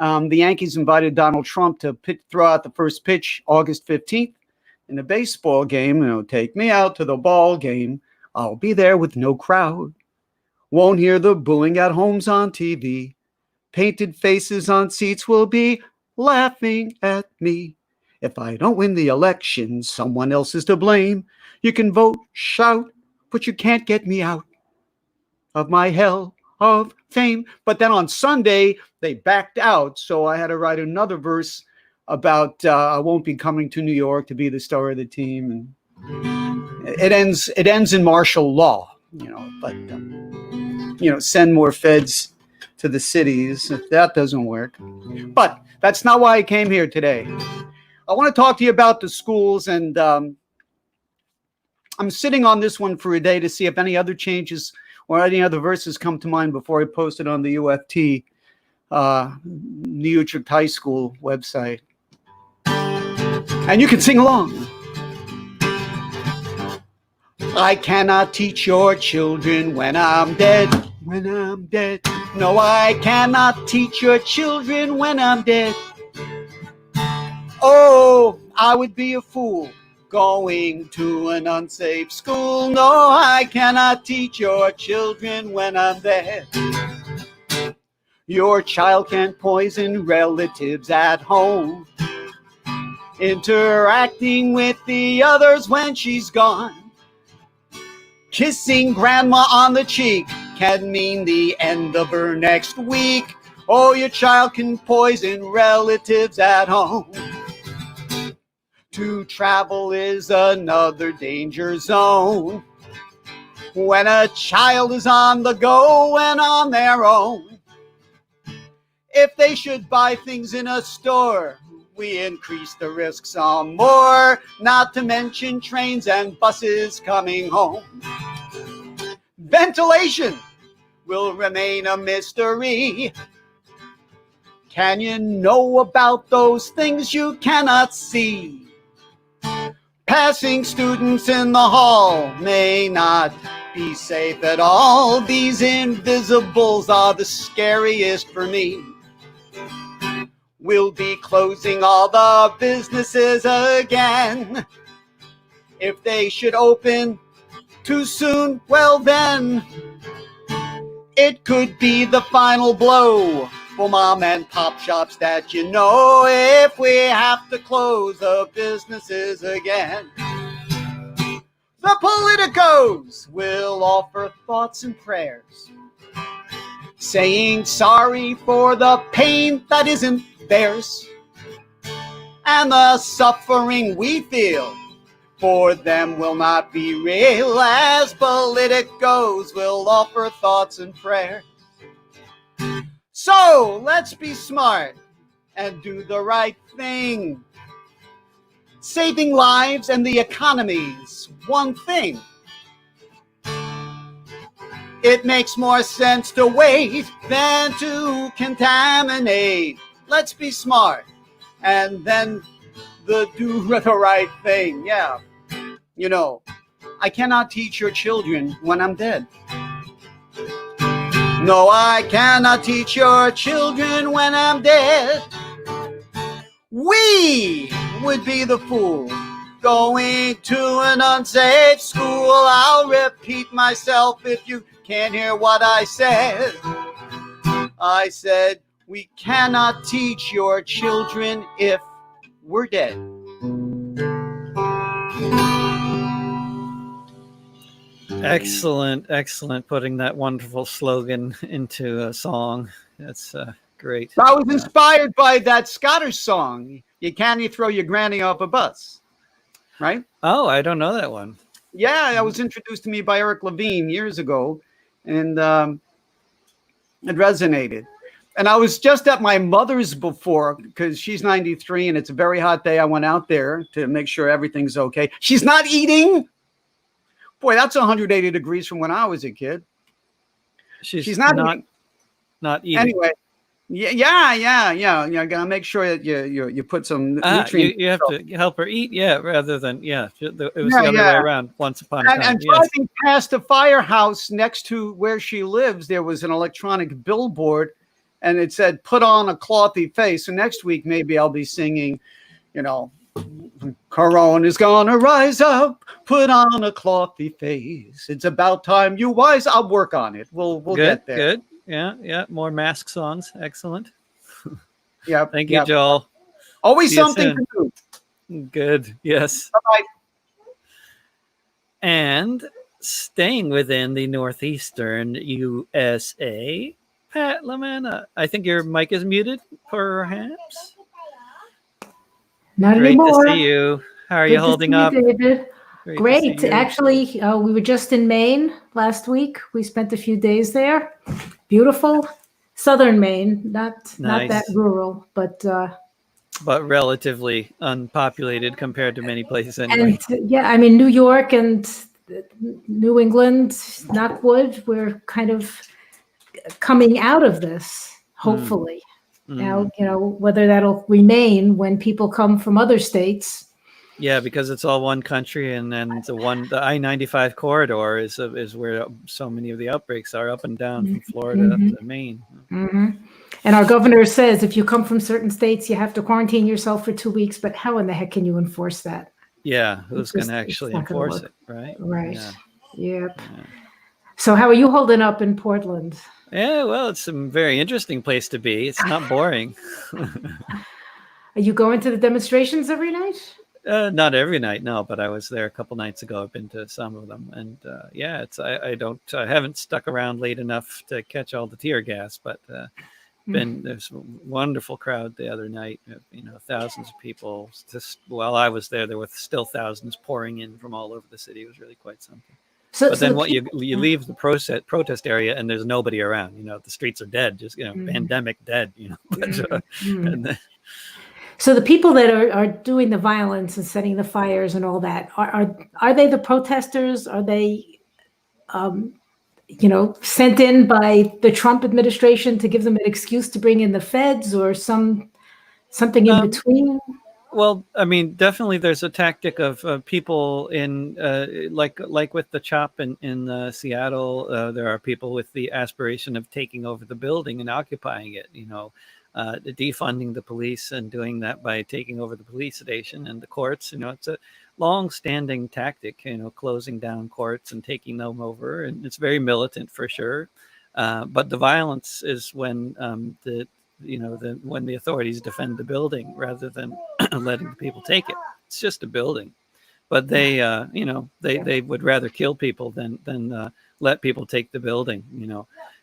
the Yankees invited Donald Trump to throw out the first pitch August 15th in a baseball game. Take me out to the ball game. I'll be there with no crowd. Won't hear the booing at homes on TV. Painted faces on seats will be laughing at me. If I don't win the election, someone else is to blame. You can vote, shout, but you can't get me out of my hell of fame. But then on Sunday, they backed out. So I had to write another verse about I won't be coming to New York to be the star of the team. And it ends in martial law, but send more feds to the cities if that doesn't work. But that's not why I came here today. I want to talk to you about the schools, and I'm sitting on this one for a day to see if any other changes or any other verses come to mind before I post it on the UFT, New Utrecht High School website. And you can sing along. I cannot teach your children when I'm dead. When I'm dead. No, I cannot teach your children when I'm dead. Oh, I would be a fool going to an unsafe school. No, I cannot teach your children when I'm dead. Your child can poison relatives at home, interacting with the others when she's gone. Kissing grandma on the cheek can mean the end of her next week. Oh, your child can poison relatives at home. To travel is another danger zone. When a child is on the go and on their own. If they should buy things in a store, we increase the risk some more, not to mention trains and buses coming home. Ventilation will remain a mystery. Can you know about those things you cannot see? Passing students in the hall may not be safe at all. These invisibles are the scariest for me. We'll be closing all the businesses again. If they should open too soon, well then, it could be the final blow for mom and pop shops that if we have to close the businesses again. The politicos will offer thoughts and prayers, saying sorry for the pain that isn't theirs, and the suffering we feel for them will not be real, as politicos will offer thoughts and prayers. So let's be smart and do the right thing. Saving lives and the economy's one thing. It makes more sense to wait than to contaminate. Let's be smart and then do the right thing. Yeah. You know, I cannot teach your children when I'm dead. No, I cannot teach your children when I'm dead. We would be the fool going to an unsafe school. I'll repeat myself if you can't hear what I said. I said, we cannot teach your children if we're dead. Excellent, excellent. Putting that wonderful slogan into a song. That's great. I was inspired by that Scottish song, You Can't Throw Your Granny Off a Bus, right? Oh, I don't know that one. Yeah, that was introduced to me by Eric Levine years ago, and it resonated. And I was just at my mother's before, because she's 93 and it's a very hot day. I went out there to make sure everything's okay. She's not eating. Boy, that's 180 degrees from when I was a kid. She's not eating. Anyway, yeah. You gotta make sure that you put some nutrients. You have to help her eat, rather than it was the other way around. Once upon a time, and driving past the firehouse next to where she lives, there was an electronic billboard, and it said, "Put on a clothy face." So next week, maybe I'll be singing, Corona's gonna rise up, put on a clothy face. It's about time you wise. I'll work on it. We'll get there. Good. Yeah. More mask songs. Excellent. Yeah. Thank you, Joel. Always See you something soon. to do. Good. Yes. Bye-bye. And staying within the northeastern USA, Pat Lamanna. I think your mic is muted, perhaps. Not Great anymore. to see you. How are Good you to holding see you, up? David? Great to see Great. you. Actually, we were just in Maine last week. We spent a few days there. Beautiful. Southern Maine, not that Nice. rural, but relatively unpopulated compared to many places anyway. and I mean New York and New England, knock wood, we're kind of coming out of this, hopefully. Now, whether that'll remain when people come from other states. Yeah, because it's all one country, and then the I-95 corridor is where so many of the outbreaks are, up and down from Florida to Maine. Mm-hmm. And our governor says if you come from certain states, you have to quarantine yourself for 2 weeks. But how in the heck can you enforce that? Yeah, who's going to actually enforce it, right? Right. Yeah. Yep. Yeah. So how are you holding up in Portland? Yeah, well, it's a very interesting place to be. It's not boring. Are you going to the demonstrations every night? Not every night, no, but I was there a couple nights ago. I've been to some of them, and I haven't stuck around late enough to catch all the tear gas, but there's a wonderful crowd the other night. Thousands of people. Just while I was there were still thousands pouring in from all over the city. It was really quite something. But then you leave the protest area and there's nobody around. The streets are dead, just pandemic dead. So the people that are doing the violence and setting the fires and all that, are they the protesters? Are they, sent in by the Trump administration to give them an excuse to bring in the feds, or something in between? Well, I mean, definitely there's a tactic of people in, like with the CHOP in Seattle, there are people with the aspiration of taking over the building and occupying it, defunding the police and doing that by taking over the police station and the courts. It's a long-standing tactic, closing down courts and taking them over. And it's very militant for sure. But the violence is when when the authorities defend the building rather than letting the people take it. It's just a building, but they would rather kill people than let people take the building.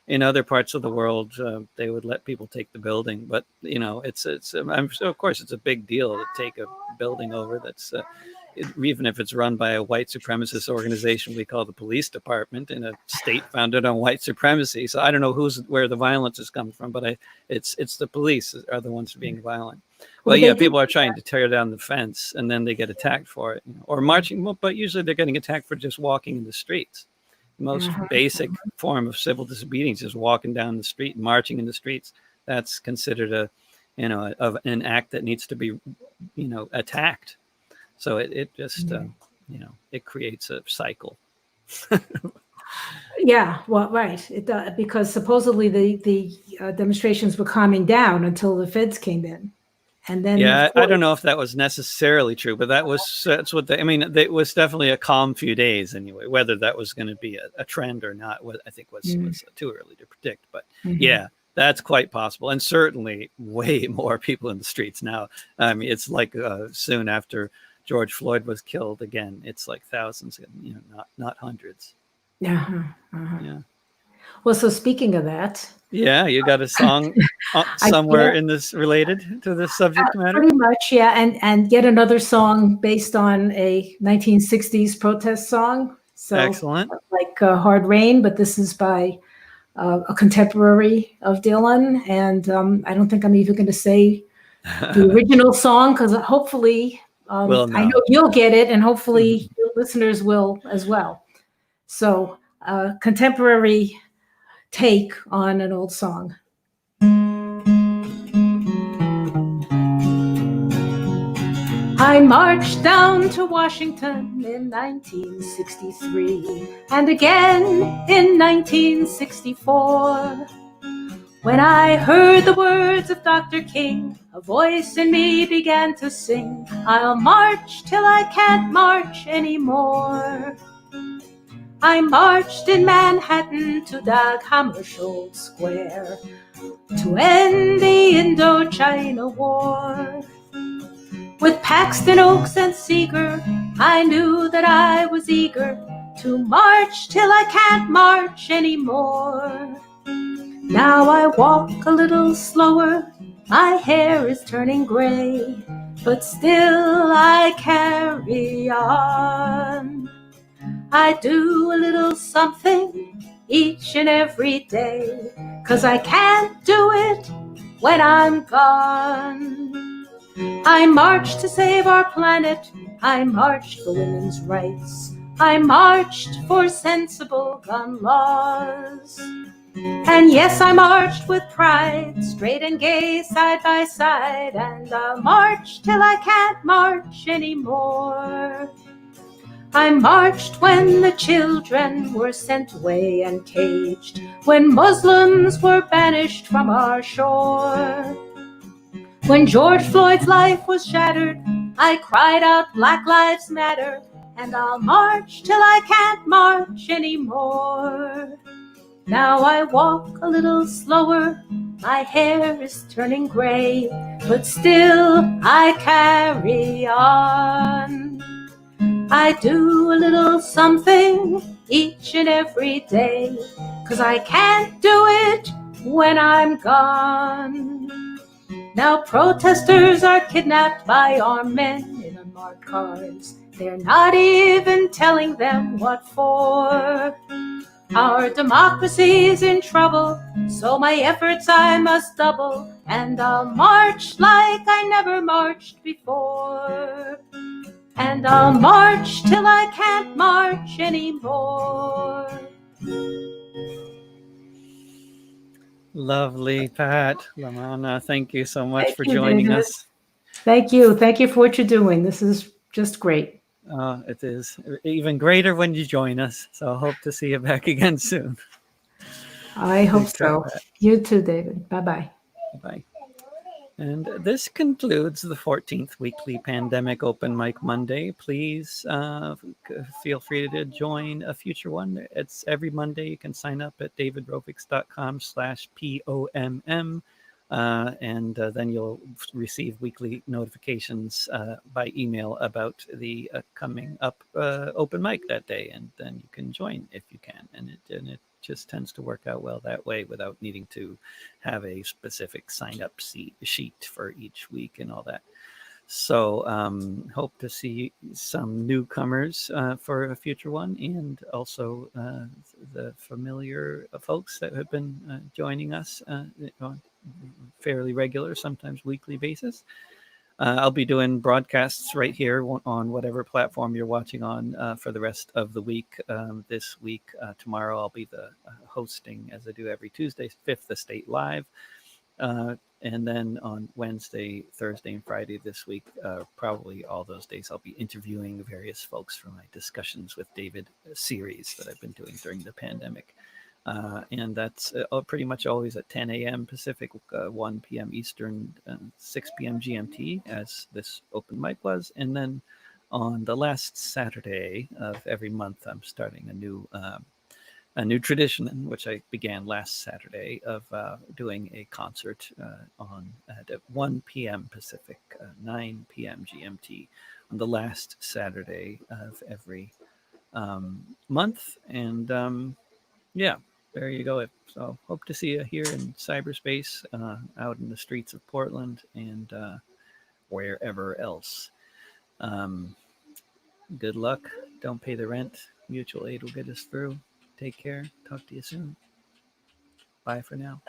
In other parts of the world, they would let people take the building, but of course it's a big deal to take a building over that's even if it's run by a white supremacist organization we call the police department in a state founded on white supremacy. So I don't know where the violence is coming from, but it's the police are the ones being violent. Well, yeah, people are trying to tear down the fence and then they get attacked for it, or marching. But usually they're getting attacked for just walking in the streets. most basic form of civil disobedience is walking down the street, marching in the streets. That's considered an act that needs to be, attacked. So it just, it creates a cycle. Yeah, well, right. It because supposedly the demonstrations were calming down until the feds came in, and then I don't know if that was necessarily true, but that's what it was definitely a calm few days anyway. Whether that was going to be a trend or not, I think was too early to predict. But yeah, that's quite possible, and certainly way more people in the streets now. I mean, it's like soon after George Floyd was killed again, it's like thousands, not hundreds. Yeah. Yeah. Well, so speaking of that, yeah, you got a song somewhere in this related to this subject matter? Pretty much, yeah, and yet another song based on a 1960s protest song. So excellent, like "Hard Rain," but this is by a contemporary of Dylan, and I don't think I'm even going to say the original song because hopefully, I know you'll get it, and hopefully your listeners will as well. So, contemporary take on an old song. I marched down to Washington in 1963 and again in 1964. When I heard the words of Dr. King, a voice in me began to sing, I'll march till I can't march anymore. I marched in Manhattan to Dag Hammarskjöld Square to end the Indochina War. With Paxton, Oaks, and Seeger, I knew that I was eager to march till I can't march anymore. Now I walk a little slower, my hair is turning gray, but still I carry on. I do a little something each and every day, 'cause I can't do it when I'm gone. I marched to save our planet, I marched for women's rights, I marched for sensible gun laws. And yes, I marched with pride, straight and gay, side by side, and I'll march till I can't march anymore. I marched when the children were sent away and caged, when Muslims were banished from our shore. When George Floyd's life was shattered, I cried out, Black Lives Matter, and I'll march till I can't march anymore. Now I walk a little slower, my hair is turning gray, but still I carry on. I do a little something each and every day, 'cause I can't do it when I'm gone. Now protesters are kidnapped by armed men in unmarked cars. They're not even telling them what for. Our democracy's in trouble, so my efforts I must double, and I'll march like I never marched before. And I'll march till I can't march anymore. Lovely, Pat Lamana. Thank you so much for joining us. Thank you. Thank you for what you're doing. This is just great. It is even greater when you join us. So I hope to see you back again soon. I hope so. You too, David. Bye-bye. Bye. And this concludes the 14th weekly Pandemic Open Mic Monday. Please feel free to join a future one. It's every Monday. You can sign up at davidrovics.com/POMM. And then you'll receive weekly notifications by email about the coming up open mic that day. And then you can join if you can. And it just tends to work out well that way without needing to have a specific sign up sheet for each week and all that. So hope to see some newcomers for a future one, and also the familiar folks that have been joining us on fairly regular, sometimes weekly basis. I'll be doing broadcasts right here on whatever platform you're watching on for the rest of the week. This week, tomorrow, I'll be the hosting, as I do every Tuesday, Fifth Estate Live. And then on Wednesday, Thursday, and Friday this week, probably all those days, I'll be interviewing various folks for my Discussions with David series that I've been doing during the pandemic. And that's pretty much always at 10 a.m. Pacific, 1 p.m. Eastern, 6 p.m. GMT, as this open mic was. And then on the last Saturday of every month, I'm starting a new tradition, which I began last Saturday, of doing a concert at 1 p.m. Pacific, 9 p.m. GMT, on the last Saturday of every month. And yeah, there you go. So hope to see you here in cyberspace, out in the streets of Portland, and wherever else. Good luck. Don't pay the rent. Mutual aid will get us through. Take care. Talk to you soon. Bye for now.